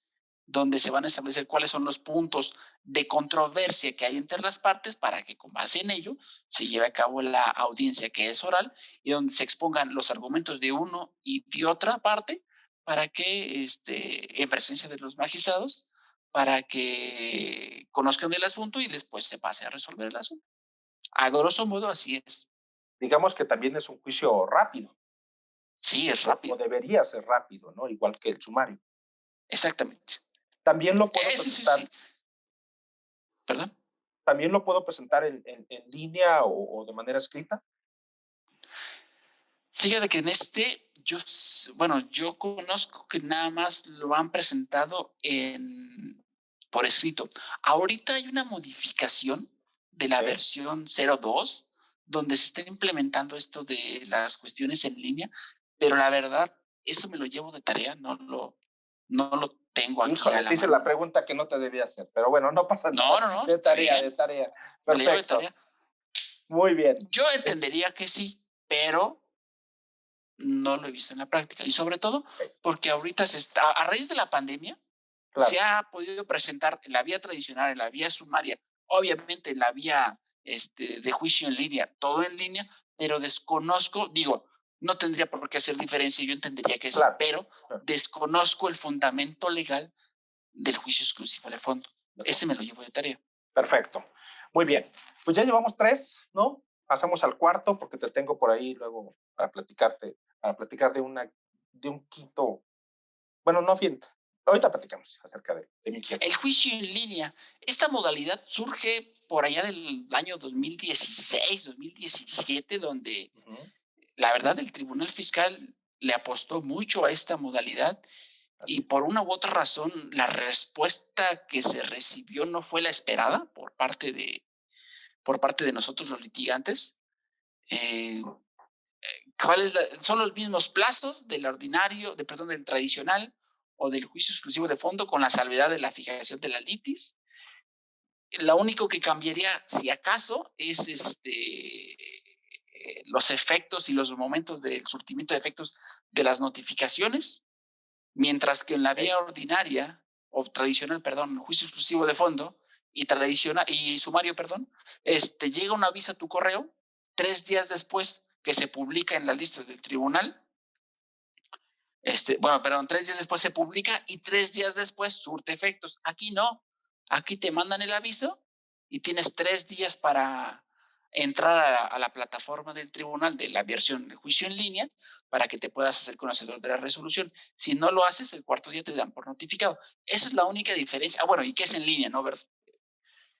donde se van a establecer cuáles son los puntos de controversia que hay entre las partes para que con base en ello se lleve a cabo la audiencia que es oral y donde se expongan los argumentos de uno y de otra parte para que, en presencia de los magistrados, para que conozcan el asunto y después se pase a resolver el asunto. A grosso modo, así es. Digamos que también es un juicio rápido. Sí, es rápido. O debería ser rápido, ¿no? Igual que el sumario. Exactamente. También lo puedo presentar. Sí. ¿Perdón? También lo puedo presentar en línea o de manera escrita. Fíjate que en yo conozco que nada más lo han presentado por escrito. Ahorita hay una modificación de la versión 02, donde se está implementando esto de las cuestiones en línea, pero la verdad, eso me lo llevo de tarea, no lo tengo aquí. Híjole, te hice la pregunta que no te debía hacer, pero bueno, no pasa nada. No, de tarea. Me lo llevo de Perfecto. tarea. Muy bien. Yo entendería que sí, pero no lo he visto en la práctica. Y sobre todo porque ahorita a raíz de la pandemia, claro, se ha podido presentar en la vía tradicional, en la vía sumaria, obviamente en la vía de juicio en línea, todo en línea, pero no tendría por qué hacer diferencia, yo entendería que sí, claro, pero desconozco el fundamento legal del juicio exclusivo de fondo. Ese me lo llevo de tarea. Perfecto. Muy bien. Pues ya llevamos 3, ¿no? Pasamos al cuarto porque te tengo por ahí luego para platicar de un quinto. Bueno, no, bien. Ahorita platicamos acerca de mi quinto. El juicio en línea. Esta modalidad surge por allá del año 2016, 2017, donde la verdad el Tribunal Fiscal le apostó mucho a esta modalidad. Y por una u otra razón, la respuesta que se recibió no fue la esperada por parte de nosotros los litigantes. Son los mismos plazos del del tradicional o del juicio exclusivo de fondo, con la salvedad de la fijación de la litis. Lo único que cambiaría, si acaso, es los efectos y los momentos del surtimiento de efectos de las notificaciones, mientras que en la vía ordinaria o tradicional, juicio exclusivo de fondo y sumario, llega un aviso a tu correo 3 días después que se publica en la lista del tribunal. 3 días después se publica y 3 días después surte efectos. Aquí no. Aquí te mandan el aviso y tienes 3 días para entrar a la plataforma del tribunal de la versión de juicio en línea para que te puedas hacer conocedor de la resolución. Si no lo haces, el cuarto día te dan por notificado. Esa es la única diferencia. ¿Y qué es en línea, no?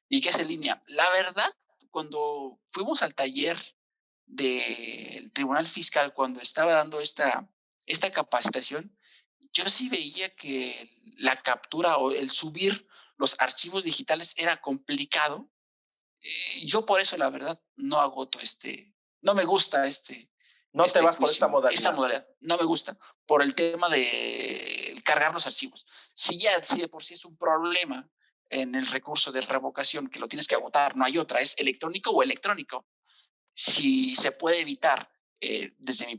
¿Y qué es en línea? La verdad, cuando fuimos al taller del Tribunal Fiscal, cuando estaba dando esta capacitación, yo sí veía que la captura o el subir los archivos digitales era complicado. Yo por eso, la verdad, no agoto no me gusta no te vas por esta modalidad. Esta modalidad, no me gusta, por el tema de cargar los archivos. Si de por sí es un problema en el recurso de revocación, que lo tienes que agotar, no hay otra, es electrónico o electrónico. Si se puede evitar, desde mi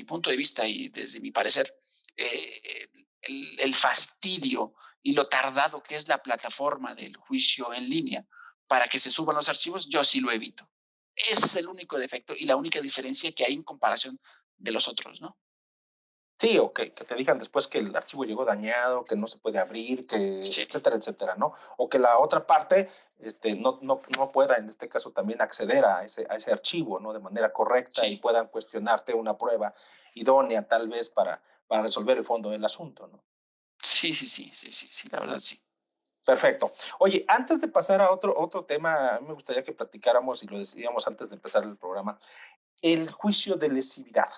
punto de vista y desde mi parecer, el fastidio y lo tardado que es la plataforma del juicio en línea para que se suban los archivos, yo sí lo evito. Ese es el único defecto y la única diferencia que hay en comparación de los otros, ¿no? Sí, o que te digan después que el archivo llegó dañado, que no se puede abrir, que Sí, etcétera, etcétera, ¿no? O que la otra parte, no pueda, en este caso, también acceder a ese archivo, ¿no? De manera correcta y sí, puedan cuestionarte una prueba idónea, tal vez, para resolver el fondo del asunto, ¿no? sí, sí, sí, sí, sí, sí, la verdad sí. Perfecto. Oye, antes de pasar a otro tema, a mí me gustaría que platicáramos, y lo decíamos antes de empezar el programa, el juicio de lesividad.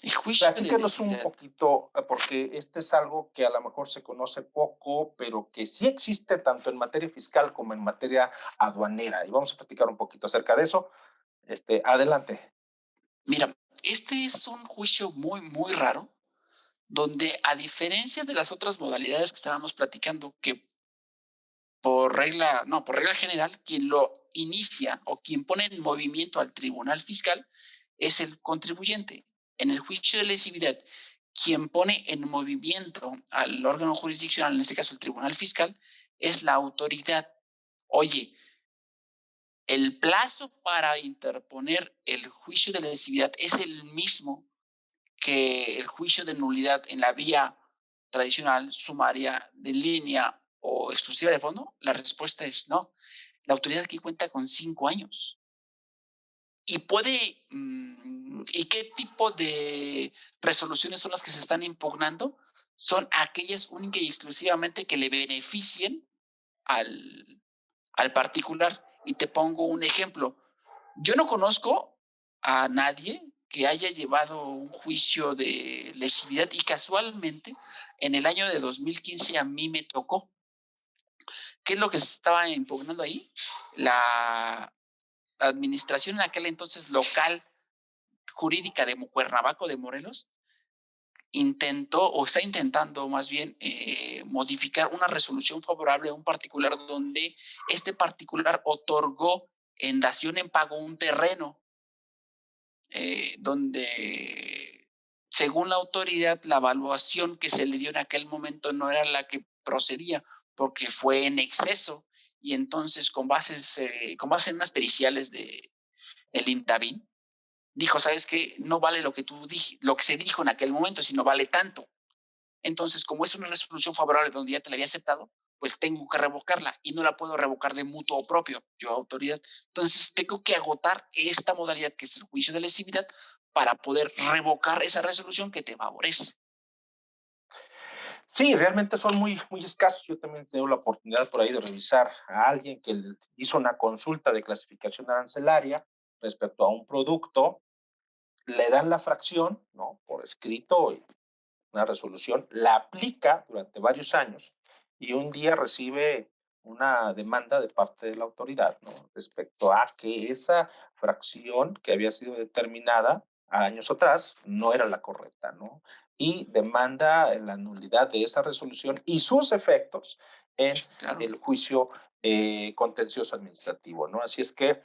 El juicio de Platícanos un lesividad. poquito, porque este es algo que a lo mejor se conoce poco, pero que sí existe tanto en materia fiscal como en materia aduanera. Y vamos a platicar un poquito acerca de eso. Adelante. Mira, este es un juicio muy, muy raro, donde a diferencia de las otras modalidades que estábamos platicando, que por regla general, quien lo inicia o quien pone en movimiento al tribunal fiscal es el contribuyente. En el juicio de lesividad, quien pone en movimiento al órgano jurisdiccional, en este caso el tribunal fiscal, es la autoridad. Oye, el plazo para interponer el juicio de lesividad es el mismo que el juicio de nulidad en la vía tradicional, sumaria, de línea o exclusiva de fondo. La respuesta es no. La autoridad aquí cuenta con 5 años. Y puede, ¿y qué tipo de resoluciones son las que se están impugnando? Son aquellas única y exclusivamente que le beneficien al, al particular. Y te pongo un ejemplo. Yo no conozco a nadie que haya llevado un juicio de lesividad y casualmente en el año de 2015 a mí me tocó. ¿Qué es lo que se estaba impugnando ahí? La administración en aquel entonces local jurídica de Cuernavaco de Morelos intentó o está intentando más bien modificar una resolución favorable a un particular donde este particular otorgó en dación en pago un terreno donde según la autoridad la evaluación que se le dio en aquel momento no era la que procedía porque fue en exceso y entonces con base en unas periciales de el INTABIN dijo, ¿sabes qué? No vale lo que se dijo en aquel momento, sino vale tanto. Entonces, como es una resolución favorable donde ya te la había aceptado, pues tengo que revocarla y no la puedo revocar de mutuo propio, yo autoridad. Entonces, tengo que agotar esta modalidad que es el juicio de lesividad para poder revocar esa resolución que te favorece. Sí, realmente son muy, muy escasos. Yo también he tenido la oportunidad por ahí de revisar a alguien que hizo una consulta de clasificación arancelaria respecto a un producto, le dan la fracción, ¿no? Por escrito, una resolución, la aplica durante varios años y un día recibe una demanda de parte de la autoridad, ¿no? Respecto a que esa fracción que había sido determinada años atrás no era la correcta, ¿no? Y demanda la nulidad de esa resolución y sus efectos en Claro. el juicio contencioso administrativo, ¿no? Así es que,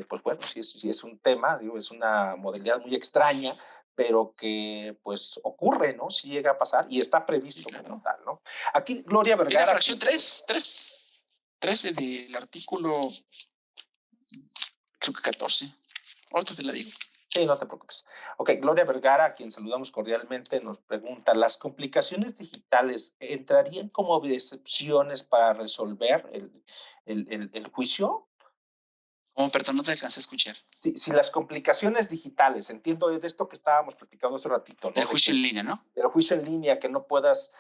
pues bueno, sí es un tema, digo, es una modalidad muy extraña, pero que pues ocurre, ¿no? Si llega a pasar y está Sí, previsto como claro. tal, ¿no? Aquí Gloria Es la Vergara, fracción 3 del artículo, creo que 14. Ahorita te la digo. sí, no te preocupes. Ok, Gloria Vergara, a quien saludamos cordialmente, nos pregunta, ¿las complicaciones digitales entrarían como excepciones para resolver el juicio? Como, perdón, no te alcancé a escuchar. Si las complicaciones digitales, entiendo de esto que estábamos platicando hace ratito, Del ¿no? De juicio que en línea, ¿no? del juicio en línea, que no puedas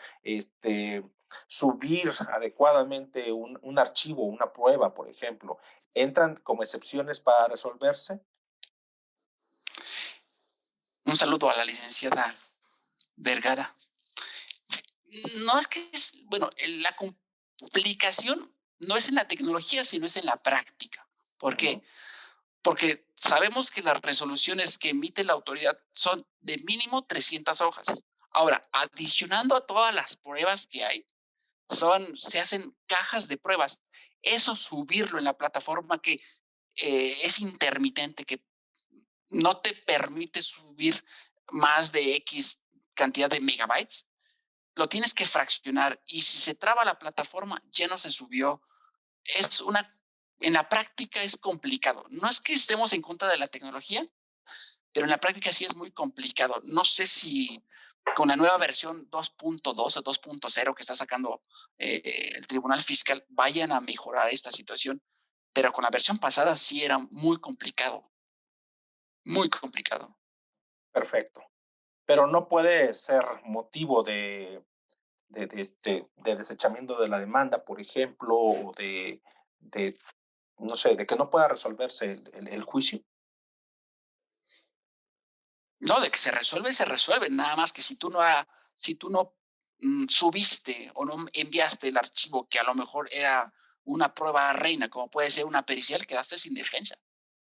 subir adecuadamente un archivo, una prueba, por ejemplo, ¿entran como excepciones para resolverse? Un saludo a la licenciada Vergara. No es que es, bueno, la complicación no es en la tecnología, sino es en la práctica. ¿Por qué? Porque sabemos que las resoluciones que emite la autoridad son de mínimo 300 hojas. Ahora, adicionando a todas las pruebas que hay, se hacen cajas de pruebas. Eso subirlo en la plataforma que es intermitente, que no te permite subir más de X cantidad de megabytes, lo tienes que fraccionar y si se traba la plataforma ya no se subió. Es una, en la práctica es complicado. No es que estemos en contra de la tecnología, pero en la práctica sí es muy complicado. No sé si con la nueva versión 2.2 o 2.0 que está sacando el Tribunal Fiscal vayan a mejorar esta situación, pero con la versión pasada sí era muy complicado, muy complicado. Perfecto. Pero no puede ser motivo de desechamiento de la demanda, por ejemplo, o de, no sé, de que no pueda resolverse el juicio. No, de que se resuelve. Nada más que si tú no subiste o no enviaste el archivo que a lo mejor era una prueba reina, como puede ser una pericial, quedaste sin defensa.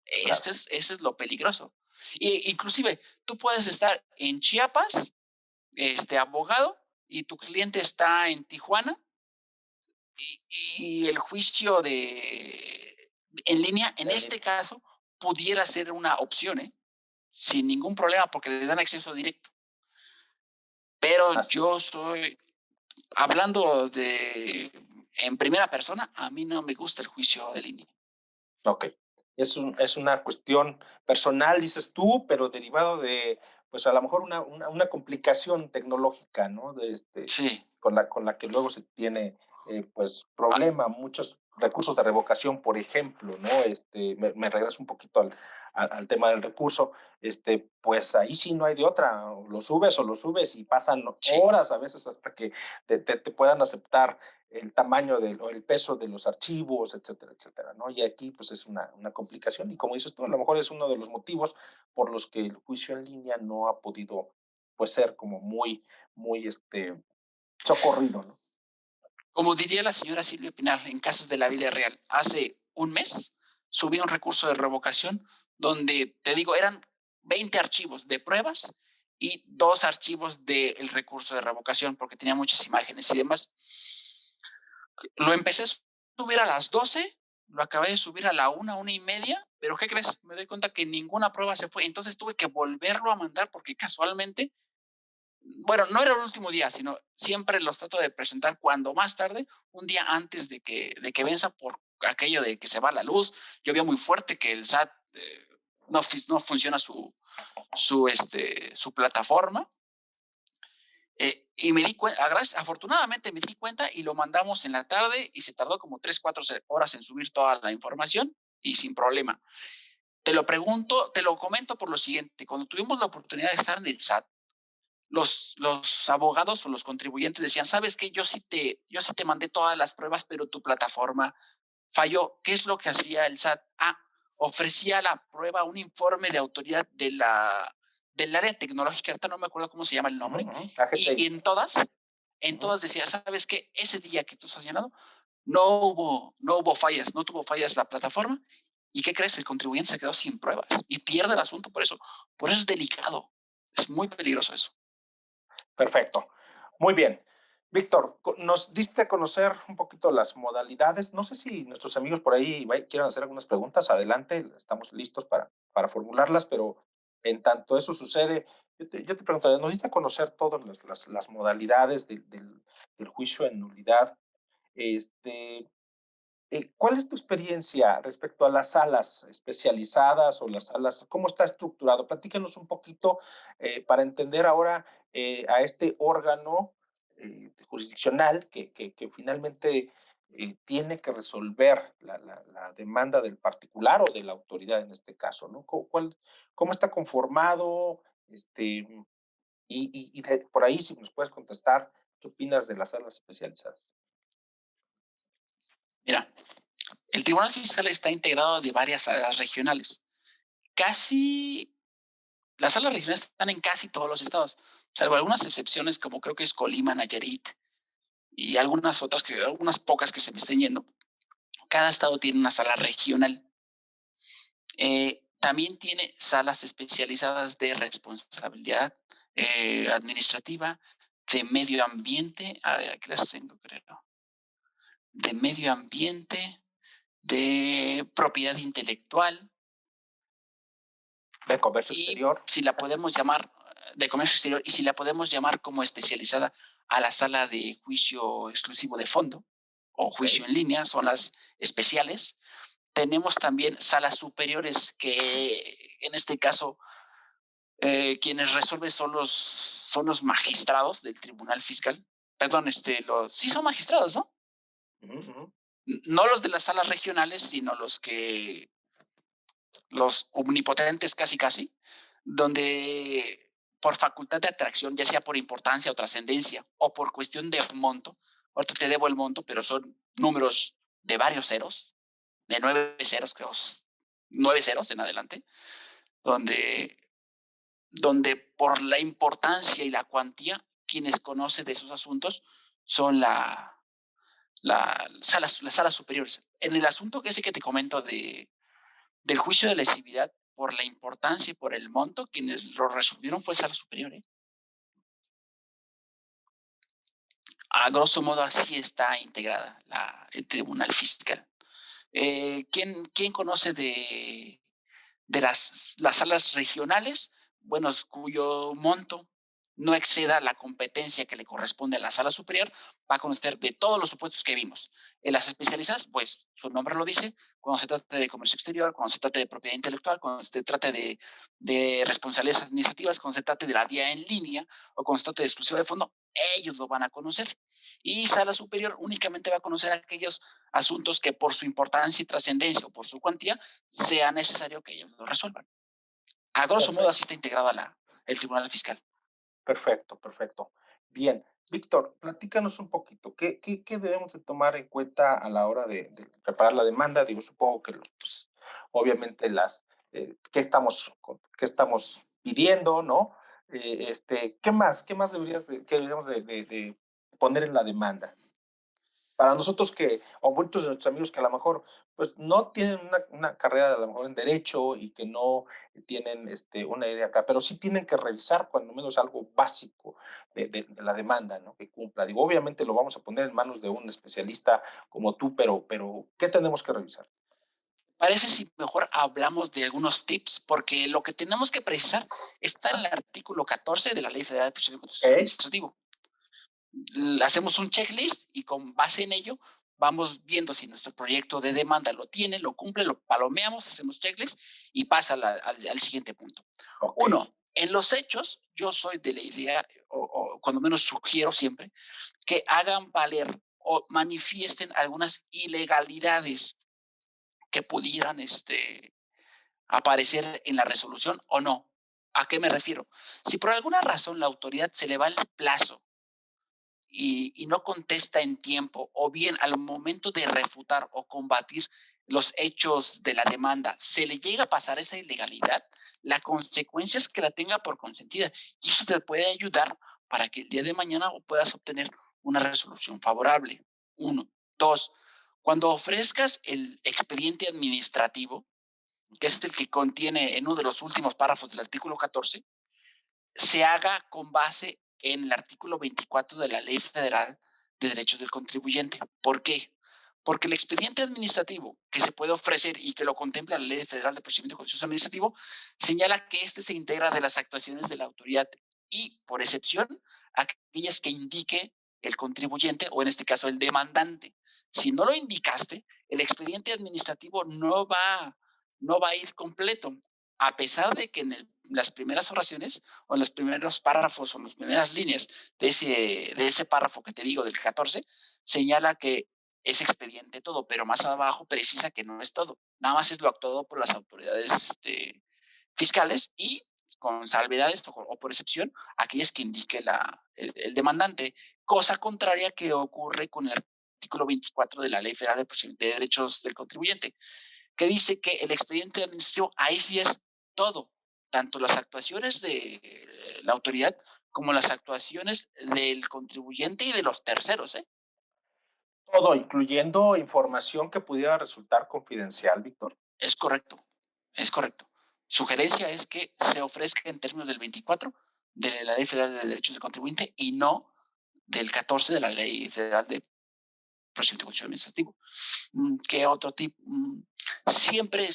Claro. Ese es lo peligroso. Y, inclusive, tú puedes estar en Chiapas, abogado, y tu cliente está en Tijuana, y el juicio en línea, en este caso, pudiera ser una opción, sin ningún problema, porque les dan acceso directo. Pero Así. yo soy, hablando en primera persona, a mí no me gusta el juicio de línea. Ok. Es una cuestión personal, dices tú, pero derivado de, pues a lo mejor una complicación tecnológica, ¿no? Sí. Con la que luego se tiene, pues, problema, muchos recursos de revocación, por ejemplo, ¿no? Me regreso un poquito al tema del recurso, pues ahí sí no hay de otra, o lo subes y pasan Sí. horas a veces hasta que te puedan aceptar el tamaño o el peso de los archivos, etcétera, etcétera, ¿no? Y aquí pues es una complicación y como dices tú, a lo mejor es uno de los motivos por los que el juicio en línea no ha podido pues ser como muy socorrido, ¿no? Como diría la señora Silvia Pinal, en casos de la vida real, hace un mes subí un recurso de revocación donde, te digo, eran 20 archivos de pruebas y 2 archivos del recurso de revocación, porque tenía muchas imágenes y demás. Lo empecé a subir a las 12, lo acabé de subir a la 1:30, pero ¿qué crees? Me doy cuenta que ninguna prueba se fue, entonces tuve que volverlo a mandar porque casualmente, bueno, no era el último día, sino siempre los trato de presentar cuando más tarde, un día antes de que venza, por aquello de que se va la luz. Yo veo muy fuerte que el SAT no funciona su plataforma. Y me di cuenta, afortunadamente me di cuenta y lo mandamos en la tarde y se tardó como 3, 4 horas en subir toda la información y sin problema. Te lo comento por lo siguiente. Cuando tuvimos la oportunidad de estar en el SAT, los abogados o los contribuyentes decían, ¿sabes qué? Yo sí te mandé todas las pruebas, pero tu plataforma falló. ¿Qué es lo que hacía el SAT? Ofrecía la prueba, un informe de autoridad del área tecnológica, ahorita no me acuerdo cómo se llama el nombre, y AGTI. en todas decía, ¿sabes qué? Ese día que tú estás llenando, no hubo fallas, no tuvo fallas la plataforma. ¿Y qué crees? El contribuyente se quedó sin pruebas y pierde el asunto por eso. Por eso es delicado. Es muy peligroso eso. Perfecto. Muy bien. Víctor, nos diste a conocer un poquito las modalidades. No sé si nuestros amigos por ahí quieran hacer algunas preguntas. Adelante, estamos listos para formularlas, pero en tanto eso sucede, yo te preguntaría, nos diste a conocer todas las modalidades del juicio en nulidad. Este, ¿Cuál es tu experiencia respecto a las salas especializadas o las salas? ¿Cómo está estructurado? Platícanos un poquito para entender ahora a este órgano jurisdiccional que finalmente tiene que resolver la demanda del particular o de la autoridad en este caso, ¿no? ¿Cómo está conformado? Por ahí, si nos puedes contestar, ¿qué opinas de las salas especializadas? Mira, el Tribunal Fiscal está integrado de varias salas regionales. Las salas regionales están en casi todos los estados, salvo algunas excepciones como creo que es Colima, Nayarit y algunas pocas que se me estén yendo. Cada estado tiene una sala regional. También tiene salas especializadas de responsabilidad administrativa, de medio ambiente. A ver, aquí las tengo, creo. De medio ambiente, de propiedad intelectual. De comercio Y exterior. si la podemos llamar de comercio exterior, y si la podemos llamar como especializada a la sala de juicio exclusivo de fondo o juicio en línea, son las especiales. Tenemos también salas superiores que en este caso Quienes resuelven son los magistrados del Tribunal Fiscal. Perdón, sí son magistrados, ¿no? No los de las salas regionales, sino los omnipotentes casi, donde por facultad de atracción, ya sea por importancia o trascendencia, o por cuestión de monto, ahorita te debo el monto, pero son números de varios ceros, de 9 ceros, creo, 9 ceros en adelante, donde por la importancia y la cuantía, quienes conocen de esos asuntos son las salas superiores. En el asunto que que te comento del juicio de lesividad, por la importancia y por el monto, quienes lo resolvieron fue sala superior. A grosso modo, así está integrada el Tribunal Fiscal. ¿Quién conoce de las salas regionales? Bueno, cuyo monto no exceda la competencia que le corresponde a la sala superior, va a conocer de todos los supuestos que vimos. En las especializadas, pues su nombre lo dice, cuando se trata de comercio exterior, cuando se trata de propiedad intelectual, cuando se trata de responsabilidades administrativas, cuando se trata de la vía en línea o cuando se trata de exclusiva de fondo, ellos lo van a conocer. Y sala superior únicamente va a conocer aquellos asuntos que por su importancia y trascendencia o por su cuantía sea necesario que ellos lo resuelvan. A grosso modo, así está integrada el Tribunal Fiscal. Perfecto. Bien, Víctor, platícanos un poquito, ¿qué debemos de tomar en cuenta a la hora de preparar la demanda? Digo, supongo que pues, obviamente ¿qué estamos pidiendo, no? ¿Qué más deberíamos de poner en la demanda? Para nosotros o muchos de nuestros amigos que a lo mejor pues no tienen una carrera a lo mejor en derecho y que no tienen una idea acá, pero sí tienen que revisar cuando menos algo básico de la demanda, ¿no? Que cumpla. Digo, obviamente lo vamos a poner en manos de un especialista como tú, pero ¿qué tenemos que revisar? Parece si mejor hablamos de algunos tips, porque lo que tenemos que precisar está en el artículo 14 de la Ley Federal de Procedimiento Administrativo. Hacemos un checklist y con base en ello vamos viendo si nuestro proyecto de demanda lo tiene, lo cumple, lo palomeamos, hacemos checklist y pasa al siguiente punto. Okay. Uno, en los hechos, yo soy de la idea, o cuando menos sugiero siempre, que hagan valer o manifiesten algunas ilegalidades que pudieran aparecer en la resolución o no. ¿A qué me refiero? Si por alguna razón la autoridad se le va el plazo y no contesta en tiempo, o bien al momento de refutar o combatir los hechos de la demanda, se le llega a pasar esa ilegalidad, la consecuencia es que la tenga por consentida. Y eso te puede ayudar para que el día de mañana puedas obtener una resolución favorable. Uno. Dos, cuando ofrezcas el expediente administrativo, que es el que contiene en uno de los últimos párrafos del artículo 14, se haga con base en el artículo 24 de la Ley Federal de Derechos del Contribuyente. ¿Por qué? Porque el expediente administrativo que se puede ofrecer y que lo contempla la Ley Federal de Procedimiento Contencioso Administrativo señala que se integra de las actuaciones de la autoridad y, por excepción, aquellas que indique el contribuyente o en este caso el demandante. Si no lo indicaste, el expediente administrativo no va a ir completo, a pesar de que en las primeras oraciones o en los primeros párrafos o en las primeras líneas de ese párrafo que te digo del 14, señala que es expediente todo, pero más abajo precisa que no es todo. Nada más es lo actuado por las autoridades fiscales y con salvedades o por excepción aquellas que indique el demandante, cosa contraria que ocurre con el artículo 24 de la Ley Federal de Derechos del Contribuyente, que dice que el expediente administrativo ahí sí es todo, tanto las actuaciones de la autoridad como las actuaciones del contribuyente y de los terceros. Todo, incluyendo información que pudiera resultar confidencial, Víctor. Es correcto. Sugerencia es que se ofrezca en términos del 24 de la Ley Federal de Derechos del Contribuyente y no del 14 de la Ley Federal de Procedimiento Contencioso Administrativo. ¿Qué otro tip? Siempre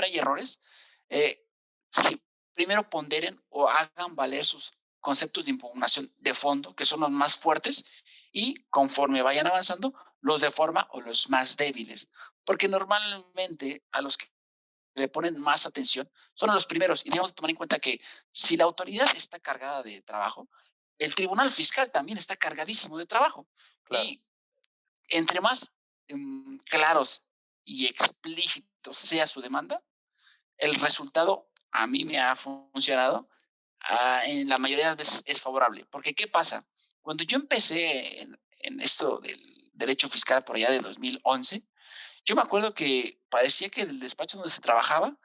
hay errores. Si primero ponderen o hagan valer sus conceptos de impugnación de fondo, que son los más fuertes, y conforme vayan avanzando, los de forma o los más débiles. Porque normalmente a los que le ponen más atención son los primeros. Y debemos tomar en cuenta que si la autoridad está cargada de trabajo, el tribunal fiscal también está cargadísimo de trabajo. Claro. Y entre más claros y explícitos sea su demanda, el resultado a mí me ha funcionado, en la mayoría de las veces es favorable. Porque, ¿qué pasa? Cuando yo empecé en esto del derecho fiscal por allá de 2011, yo me acuerdo que parecía que el despacho donde se trabajaba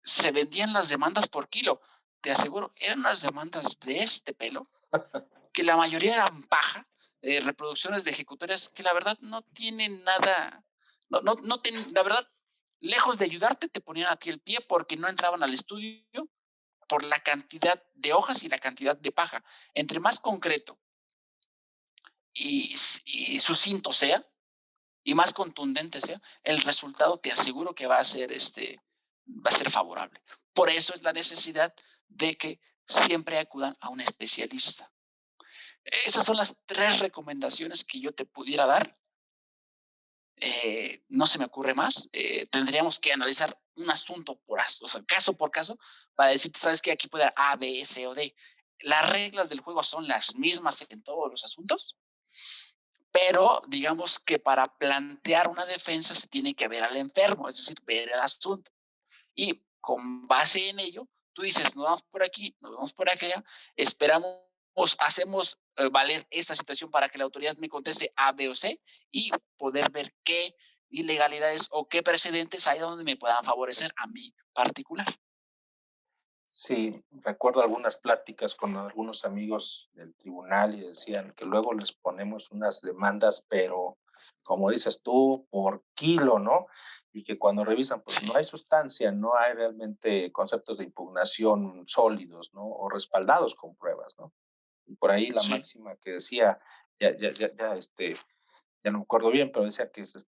se vendían las demandas por kilo. Te aseguro, eran unas demandas de este pelo, que la mayoría eran paja, reproducciones de ejecutorias que la verdad no tienen nada, la verdad, lejos de ayudarte, te ponían a ti el pie porque no entraban al estudio por la cantidad de hojas y la cantidad de paja. Entre más concreto y sucinto sea, y más contundente sea, el resultado te aseguro que va a ser favorable. Por eso es la necesidad de que siempre acudan a un especialista. Esas son las 3 recomendaciones que yo te pudiera dar. No se me ocurre más. Tendríamos que analizar un asunto o sea, caso por caso, para decirte, ¿sabes qué? Aquí puede haber A, B, C o D. Las reglas del juego son las mismas en todos los asuntos, pero digamos que para plantear una defensa se tiene que ver al enfermo, es decir, ver el asunto. Y con base en ello, tú dices, nos vamos por aquí, nos vamos por allá, esperamos, hacemos valer esta situación para que la autoridad me conteste A, B o C y poder ver qué ilegalidades o qué precedentes hay donde me puedan favorecer a mí particular. Sí, recuerdo algunas pláticas con algunos amigos del tribunal y decían que luego les ponemos unas demandas, pero como dices tú, por kilo, ¿no? Y que cuando revisan, pues no Sí, hay sustancia, no hay realmente conceptos de impugnación sólidos, ¿no? O respaldados con pruebas, ¿no? Y por ahí la sí. máxima que decía, ya no me acuerdo bien, pero decía que es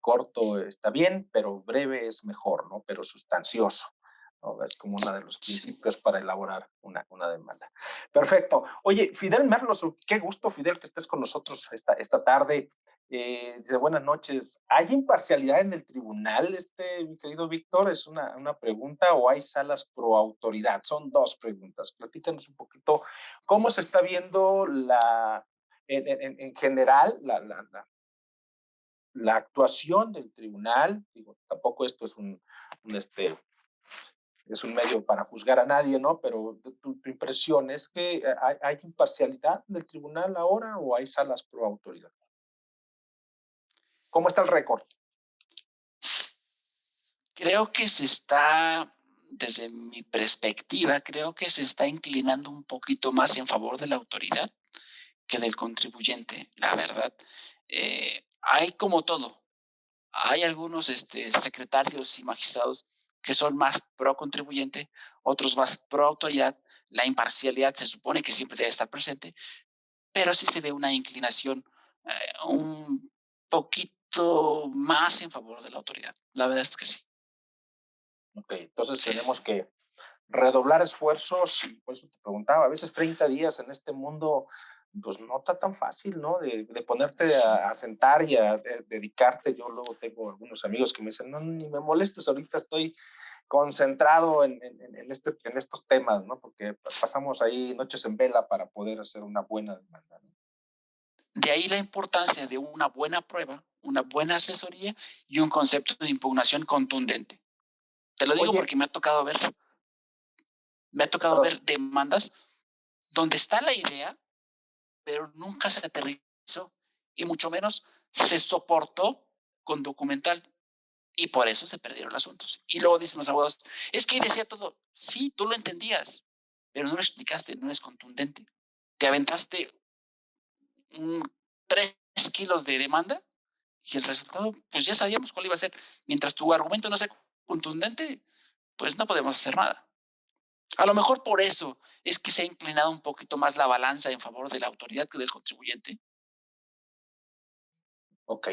corto está bien, pero breve es mejor, ¿no? Pero sustancioso, ¿no? Es como uno de los Sí. principios para elaborar una demanda. Perfecto. Oye, Fidel Merlos, qué gusto, Fidel, que estés con nosotros esta tarde. Dice, buenas noches. ¿Hay imparcialidad en el tribunal, mi querido Víctor? Es una pregunta, ¿o hay salas pro autoridad? Son dos preguntas. Platícanos un poquito cómo se está viendo en general la actuación del tribunal. Digo, tampoco esto es un medio para juzgar a nadie, ¿no? Pero tu impresión es que hay imparcialidad en el tribunal ahora o hay salas pro autoridad. ¿Cómo está el récord? Creo que se está, desde mi perspectiva, creo que se está inclinando un poquito más en favor de la autoridad que del contribuyente, la verdad. Hay como todo. Hay algunos secretarios y magistrados que son más pro contribuyente, otros más pro autoridad. La imparcialidad se supone que siempre debe estar presente, pero sí se ve una inclinación un poquito más en favor de la autoridad. La verdad es que sí. Ok, entonces Sí, tenemos que redoblar esfuerzos, y por eso te preguntaba, a veces 30 días en este mundo, pues no está tan fácil, ¿no? De ponerte sí. a sentar y a dedicarte. Yo luego tengo algunos amigos que me dicen, no, ni me molestes, ahorita estoy concentrado en estos temas, ¿no? Porque pasamos ahí noches en vela para poder hacer una buena demanda, ¿no? De ahí la importancia de una buena prueba, una buena asesoría y un concepto de impugnación contundente. Te lo digo Oye, porque me ha tocado perdón, ver demandas donde está la idea, pero nunca se aterrizó y mucho menos se soportó con documental y por eso se perdieron los asuntos. Y luego dicen los abogados, es que ahí decía todo, sí, tú lo entendías, pero no lo explicaste, no eres contundente. Te aventaste 3 kilos de demanda y el resultado, pues ya sabíamos cuál iba a ser. Mientras tu argumento no sea contundente, pues no podemos hacer nada. A lo mejor por eso es que se ha inclinado un poquito más la balanza en favor de la autoridad que del contribuyente. ok.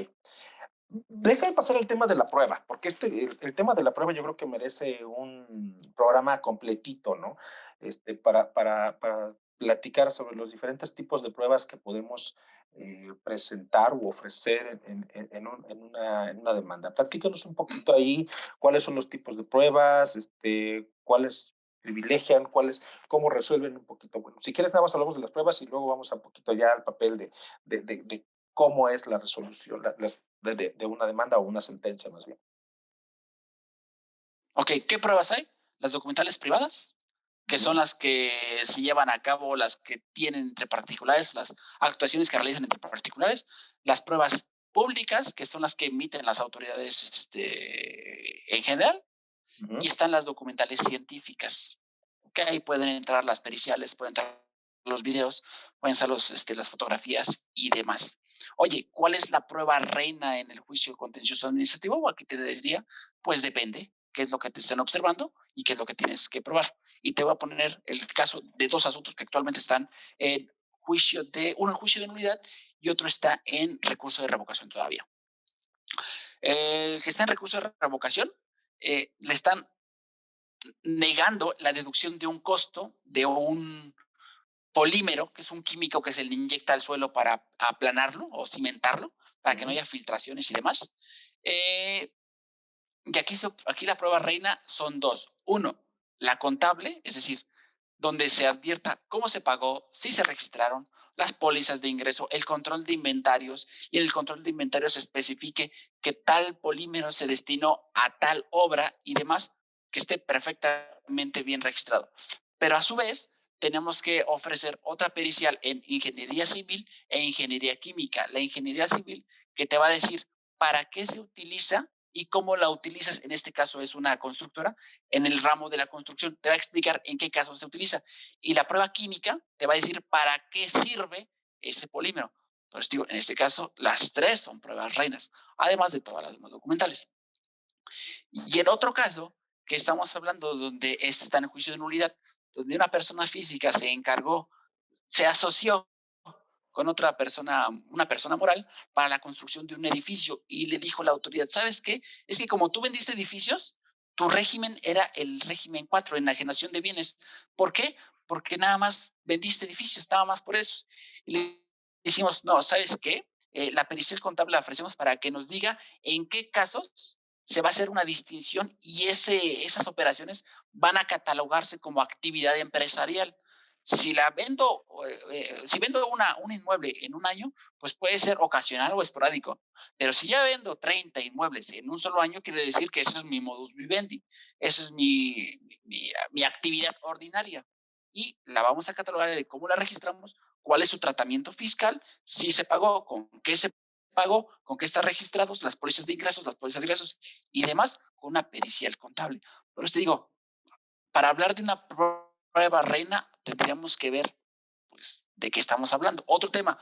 Deja de pasar el tema de la prueba, porque el tema de la prueba yo creo que merece un programa completito, ¿no? Para platicar sobre los diferentes tipos de pruebas que podemos presentar u ofrecer en una demanda. Platícanos un poquito ahí cuáles son los tipos de pruebas, cuáles privilegian, cuáles, cómo resuelven un poquito. Bueno, si quieres, nada más hablamos de las pruebas y luego vamos a un poquito ya al papel de cómo es la resolución de una demanda o una sentencia más bien. Ok, ¿qué pruebas hay? Las documentales privadas, que son las que se llevan a cabo, las que tienen entre particulares, las actuaciones que realizan entre particulares, las pruebas públicas, que son las que emiten las autoridades en general, y están las documentales científicas, que ahí pueden entrar las periciales, pueden entrar los videos, pueden estar las fotografías y demás. Oye, ¿cuál es la prueba reina en el juicio contencioso administrativo? O aquí te diría, pues depende qué es lo que te estén observando y qué es lo que tienes que probar. Y te voy a poner el caso de dos asuntos que actualmente están en juicio uno en juicio de nulidad y otro está en recurso de revocación todavía. Si está en recurso de revocación, le están negando la deducción de un costo de un polímero, que es un químico que se le inyecta al suelo para aplanarlo o cimentarlo, para que no haya filtraciones y demás. Y aquí la prueba reina son dos. Uno, la contable, es decir, donde se advierta cómo se pagó, si se registraron las pólizas de ingreso, el control de inventarios, y en el control de inventarios se especifique que tal polímero se destinó a tal obra y demás, que esté perfectamente bien registrado. Pero a su vez, tenemos que ofrecer otra pericial en ingeniería civil e ingeniería química. La ingeniería civil que te va a decir para qué se utiliza y cómo la utilizas. En este caso es una constructora en el ramo de la construcción, te va a explicar en qué caso se utiliza. Y la prueba química te va a decir para qué sirve ese polímero. Entonces digo, en este caso, las tres son pruebas reinas, además de todas las demás documentales. Y en otro caso, que estamos hablando donde está en el juicio de nulidad, donde una persona física se encargó, se asoció con otra persona, una persona moral, para la construcción de un edificio y le dijo la autoridad, ¿sabes qué? Es que como tú vendiste edificios, tu régimen era el régimen 4, enajenación de bienes. ¿Por qué? Porque nada más vendiste edificios, nada más por eso. Y le decimos, no, ¿sabes qué? La pericial contable la ofrecemos para que nos diga en qué casos se va a hacer una distinción y esas operaciones van a catalogarse como actividad empresarial. Si si vendo un inmueble en un año, pues puede ser ocasional o esporádico. Pero si ya vendo 30 inmuebles en un solo año, quiere decir que eso es mi modus vivendi, eso es mi actividad ordinaria. Y la vamos a catalogar de cómo la registramos, cuál es su tratamiento fiscal, si se pagó, con qué se pagó, con qué están registrados, las pólizas de ingresos, las pólizas de ingresos y demás, con una pericial contable. Por eso te digo, para hablar de una prueba reina, tendríamos que ver, pues, de qué estamos hablando. Otro tema,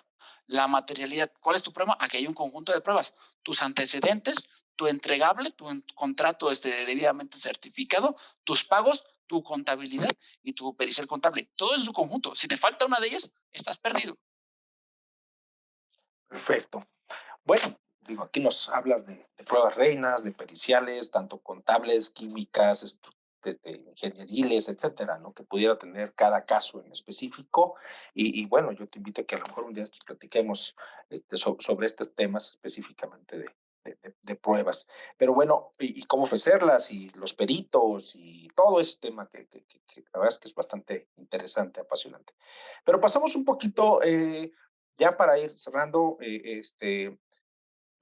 la materialidad. ¿Cuál es tu prueba? Aquí hay un conjunto de pruebas. Tus antecedentes, tu entregable, tu contrato debidamente certificado, tus pagos, tu contabilidad y tu pericial contable. Todo en su conjunto. Si te falta una de ellas, estás perdido. Perfecto. Bueno, digo, aquí nos hablas de pruebas reinas, de periciales, tanto contables, químicas, ingenieriles, etcétera, ¿no? Que pudiera tener cada caso en específico. Y bueno, yo te invito a que a lo mejor un día estos platiquemos sobre estos temas específicamente de pruebas. Pero bueno, y cómo ofrecerlas, y los peritos, y todo ese tema que la verdad es que es bastante interesante, apasionante. Pero pasamos un poquito, ya para ir cerrando,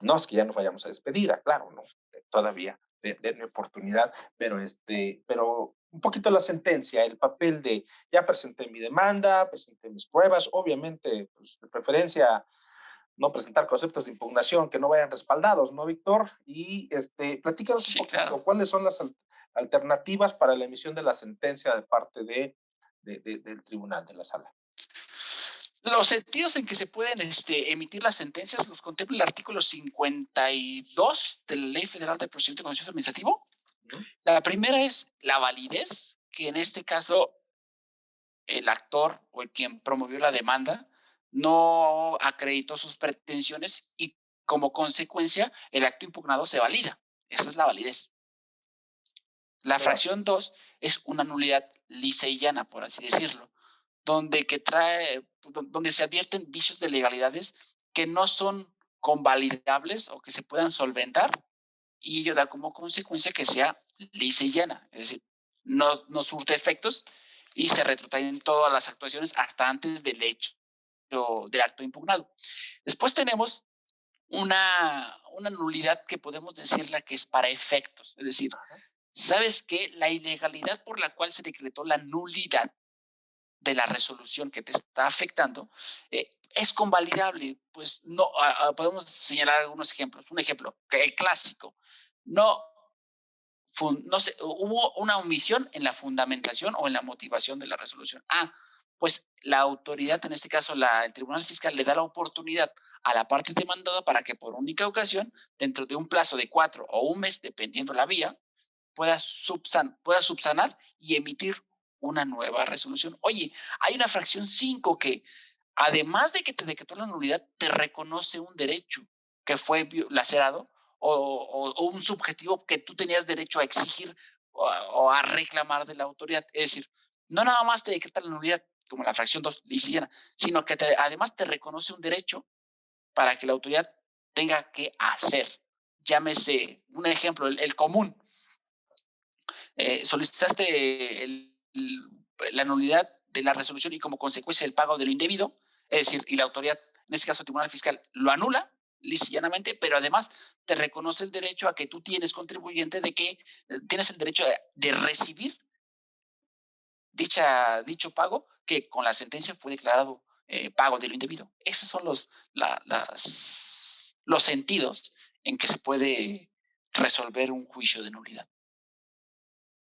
no es que ya nos vayamos a despedir, claro, no, todavía, denme oportunidad, pero un poquito la sentencia, el papel de ya presenté mi demanda, presenté mis pruebas, obviamente, pues de preferencia no presentar conceptos de impugnación que no vayan respaldados, ¿no, Víctor? Y platícanos un poquito, claro. ¿cuáles son las alternativas para la emisión de la sentencia de parte del tribunal, de la sala? Los sentidos en que se pueden emitir las sentencias los contempla el artículo 52 de la Ley Federal de Procedimiento Contencioso Administrativo. La primera es la validez, que en este caso el actor o el quien promovió la demanda no acreditó sus pretensiones y como consecuencia el acto impugnado se valida. Esa es la validez. La fracción 2 es una nulidad lisa y llana, por así decirlo, donde se advierten vicios de legalidades que no son convalidables o que se puedan solventar, y ello da como consecuencia que sea lisa y llana, es decir, no surte efectos y se retrotraen todas las actuaciones hasta antes del acto impugnado. Después tenemos una nulidad que podemos decirla que es para efectos, es decir, ¿sabes qué? La ilegalidad por la cual se decretó la nulidad de la resolución que te está afectando es convalidable. Pues no, podemos señalar algunos ejemplos. Un ejemplo, el clásico, no, no sé, hubo una omisión en la fundamentación o en la motivación de la resolución. Pues la autoridad, en este caso el Tribunal Fiscal, le da la oportunidad a la parte demandada para que por única ocasión, dentro de un plazo de 4 o un mes, dependiendo la vía, pueda subsanar y emitir una nueva resolución. Oye, hay una fracción 5 que, además de que te decretó la nulidad, te reconoce un derecho que fue lacerado o un subjetivo que tú tenías derecho a exigir o a reclamar de la autoridad. Es decir, no nada más te decreta la nulidad, como la fracción 2 dice, sino que además te reconoce un derecho para que la autoridad tenga que hacer. Llámese un ejemplo, el común. Solicitaste la nulidad de la resolución y como consecuencia el pago de lo indebido, es decir, y la autoridad, en este caso el Tribunal Fiscal, lo anula lisa y llanamente, pero además te reconoce el derecho a que tú tienes contribuyente de que tienes el derecho de recibir dicho pago que con la sentencia fue declarado pago de lo indebido. Esos son los sentidos en que se puede resolver un juicio de nulidad.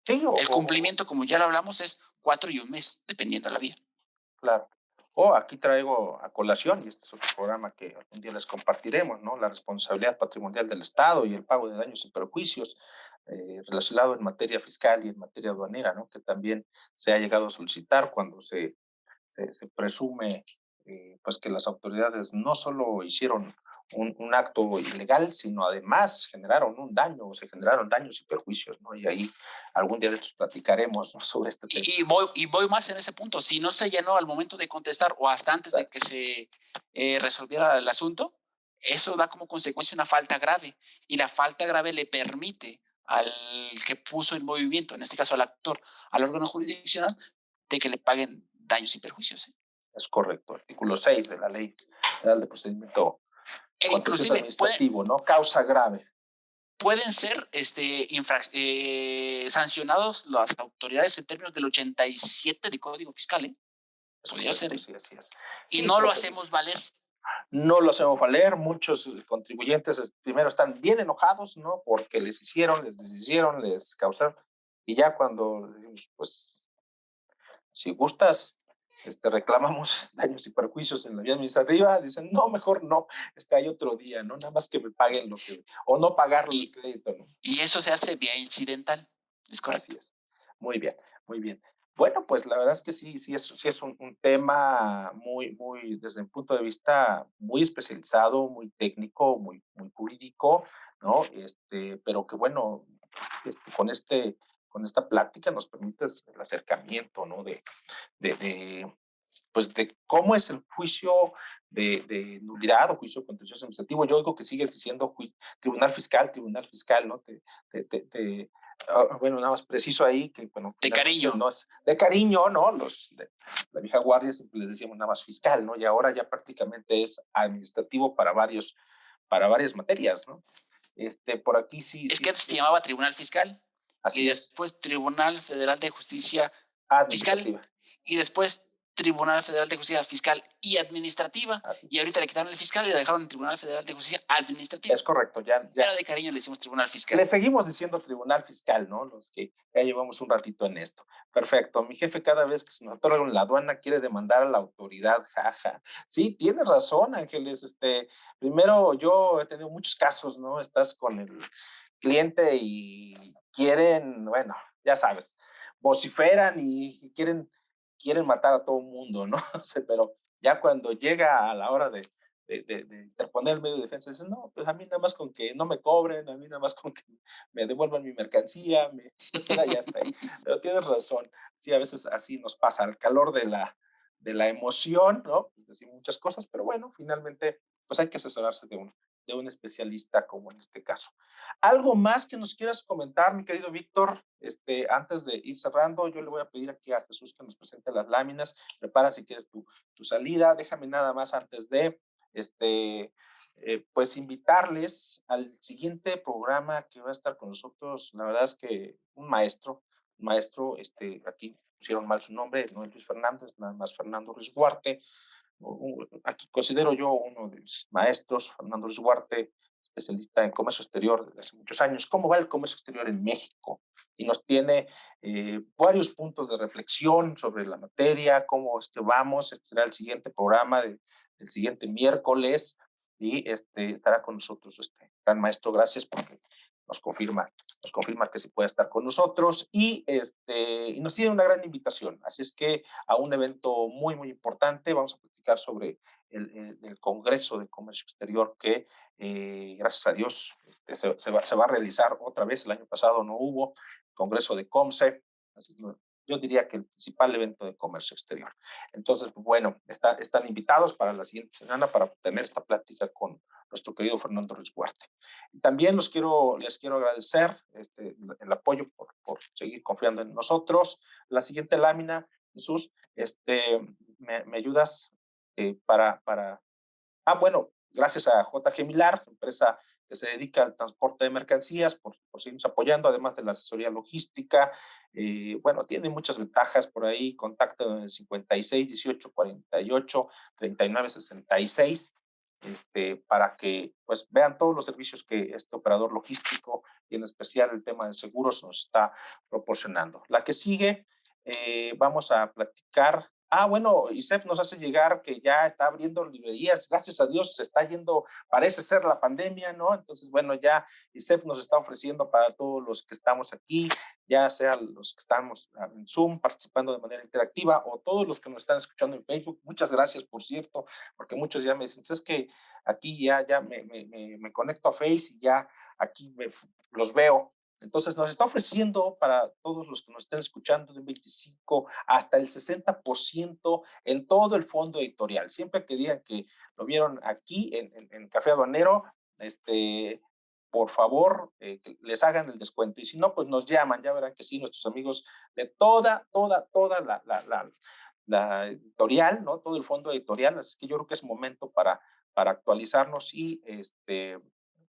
Sí, el cumplimiento, como ya lo hablamos, es 4 y un mes, dependiendo de la vía. Claro. Aquí traigo a colación, y este es otro programa que algún día les compartiremos, ¿no? La responsabilidad patrimonial del Estado y el pago de daños y perjuicios relacionado en materia fiscal y en materia aduanera, ¿no? Que también se ha llegado a solicitar cuando se presume pues que las autoridades no solo hicieron un acto ilegal, sino además generaron un daño o se generaron daños y perjuicios, ¿no? Y ahí algún día de estos platicaremos, ¿no? Sobre este tema. Y voy más en ese punto. Si no se llenó al momento de contestar o hasta antes de que se resolviera el asunto, eso da como consecuencia una falta grave. Y la falta grave le permite al que puso en movimiento, en este caso al actor, al órgano jurisdiccional, de que le paguen daños y perjuicios. Es correcto. Artículo 6 de la Ley Federal de Procedimiento Contencioso Administrativo, ¿no? Causa grave. Pueden ser sancionados las autoridades en términos del 87 del Código Fiscal. Podría ser. Sí, así es. Y no lo hacemos valer. No lo hacemos valer. Muchos contribuyentes primero están bien enojados, ¿no? Porque les deshicieron, les causaron. Y ya cuando decimos, pues, si gustas, reclamamos daños y perjuicios en la vía administrativa, dicen, no, mejor no, hay otro día, ¿no? Nada más que me paguen lo que, o no pagarlo el crédito, ¿no? Y eso se hace vía incidental, es correcto. Así es. Muy bien, muy bien. Bueno, pues la verdad es que sí es un tema muy, desde mi punto de vista, muy especializado, muy técnico, muy jurídico, ¿no? Pero que bueno, con esta plática nos permite el acercamiento, ¿no? Pues de cómo es el juicio de nulidad o juicio contencioso administrativo. Yo digo que sigues diciendo tribunal fiscal, ¿no? Bueno, nada más preciso ahí que, bueno, de cariño. No es, de cariño, ¿no? La vieja guardia siempre les decíamos nada más fiscal, ¿no? Y ahora ya prácticamente es administrativo para varias materias, ¿no? Por aquí sí. Es que antes se llamaba Tribunal Fiscal. Así y después Tribunal Federal de Justicia Fiscal. Y después Tribunal Federal de Justicia Fiscal y Administrativa. Y ahorita le quitaron el fiscal y le dejaron el Tribunal Federal de Justicia Administrativa. Es correcto, ya. De cariño le decimos Tribunal Fiscal. Le seguimos diciendo Tribunal Fiscal, ¿no? Los que ya llevamos un ratito en esto. Perfecto. Mi jefe cada vez que se nos otorga en la aduana quiere demandar a la autoridad, jaja. Sí, tienes razón, Ángeles. Primero, yo he tenido muchos casos, ¿no? Estás con el cliente y quieren, bueno, ya sabes, vociferan y quieren matar a todo el mundo, ¿no? Pero ya cuando llega a la hora de interponer el medio de defensa, dicen, no, pues a mí nada más con que no me cobren, a mí nada más con que me devuelvan mi mercancía, ya está ahí. Pero tienes razón, sí, a veces así nos pasa, al calor de la la emoción, ¿no? Pues decir muchas cosas, pero bueno, finalmente, pues hay que asesorarse de un especialista como en este caso. ¿Algo más que nos quieras comentar, mi querido Víctor? Antes de ir cerrando, yo le voy a pedir aquí a Jesús que nos presente las láminas. Prepara si quieres tu salida. Déjame nada más antes de, pues invitarles al siguiente programa que va a estar con nosotros. La verdad es que un maestro, aquí pusieron mal su nombre, no es Luis Fernando, es nada más Fernando Ruiz Huarte. Aquí considero yo uno de mis maestros, Fernando Ruiz Huarte, especialista en comercio exterior desde hace muchos años. ¿Cómo va el comercio exterior en México? Y nos tiene varios puntos de reflexión sobre la materia, cómo es que vamos. Este será el siguiente programa del siguiente miércoles y estará con nosotros gran maestro. Gracias porque nos confirma que sí puede estar con nosotros y nos tiene una gran invitación. Así es que a un evento muy, muy importante vamos a platicar sobre el Congreso de Comercio Exterior que, gracias a Dios, se va a realizar otra vez. El año pasado no hubo Congreso de COMCE, así que yo diría que el principal evento de comercio exterior. Entonces, bueno, están invitados para la siguiente semana para tener esta plática con nuestro querido Fernando Ruiz Huarte. También les quiero agradecer el apoyo por seguir confiando en nosotros. La siguiente lámina, Jesús, me ayudas bueno, gracias a JG Milar, empresa que se dedica al transporte de mercancías, por seguirnos apoyando, además de la asesoría logística. Bueno, tiene muchas ventajas por ahí. Contacten en el 56 18 48 39 66 para que pues vean todos los servicios que este operador logístico y en especial el tema de seguros nos está proporcionando. La que sigue, vamos a platicar. Bueno, ISEF nos hace llegar que ya está abriendo librerías. Gracias a Dios se está yendo, parece ser la pandemia, ¿no? Entonces, bueno, ya ISEF nos está ofreciendo para todos los que estamos aquí, ya sea los que estamos en Zoom participando de manera interactiva o todos los que nos están escuchando en Facebook. Muchas gracias, por cierto, porque muchos ya me dicen, es que aquí ya me conecto a Face y ya aquí los veo. Entonces, nos está ofreciendo para todos los que nos estén escuchando de un 25 hasta el 60% en todo el fondo editorial. Siempre que digan que lo vieron aquí en Café Aduanero, por favor, que les hagan el descuento. Y si no, pues nos llaman, ya verán que sí, nuestros amigos de toda la editorial, ¿no? Todo el fondo editorial. Así que yo creo que es momento para actualizarnos y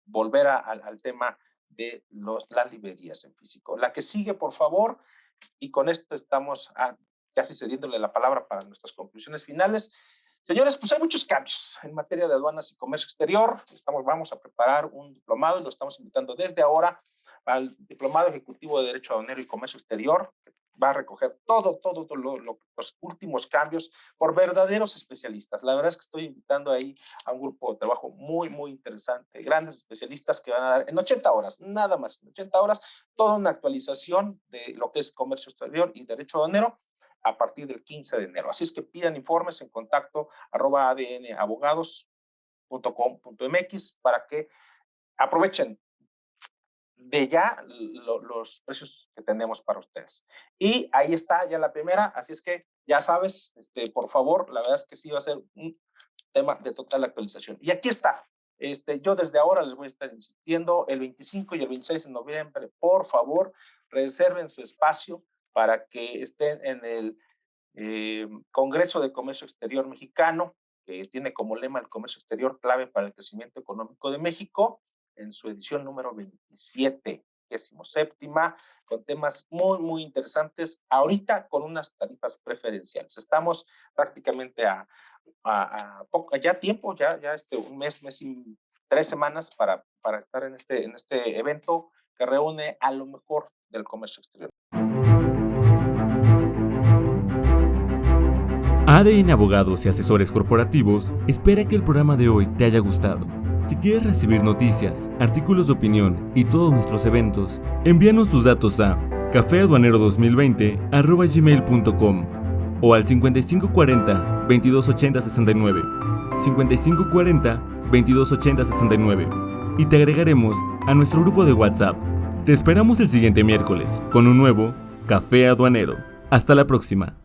volver al tema de las librerías en físico. La que sigue, por favor, y con esto estamos casi cediéndole la palabra para nuestras conclusiones finales. Señores, pues hay muchos cambios en materia de aduanas y comercio exterior. Vamos a preparar un diplomado y lo estamos invitando desde ahora al Diplomado Ejecutivo de Derecho Aduanero y Comercio Exterior, que va a recoger todos los últimos cambios por verdaderos especialistas. La verdad es que estoy invitando ahí a un grupo de trabajo muy, muy interesante, grandes especialistas que van a dar en 80 horas, nada más, en 80 horas, toda una actualización de lo que es comercio exterior y derecho aduanero a partir del 15 de enero. Así es que pidan informes en contacto @adnabogados.com.mx para que aprovechen de ya los precios que tenemos para ustedes. Y ahí está ya la primera, así es que ya sabes, por favor, la verdad es que sí va a ser un tema de total actualización. Y aquí está, yo desde ahora les voy a estar insistiendo, el 25 y el 26 de noviembre, por favor, reserven su espacio para que estén en el Congreso de Comercio Exterior Mexicano, que tiene como lema el comercio exterior clave para el crecimiento económico de México, en su edición número 27, 27ª, con temas muy, muy interesantes, ahorita con unas tarifas preferenciales. Estamos prácticamente ya tiempo, ya un mes y 3 semanas para estar en este evento que reúne a lo mejor del comercio exterior. ADN Abogados y Asesores Corporativos espera que el programa de hoy te haya gustado. Si quieres recibir noticias, artículos de opinión y todos nuestros eventos, envíanos tus datos a cafeaduanero2020@gmail.com o al 5540 2280 69, 5540 2280 69 y te agregaremos a nuestro grupo de WhatsApp. Te esperamos el siguiente miércoles con un nuevo Café Aduanero. Hasta la próxima.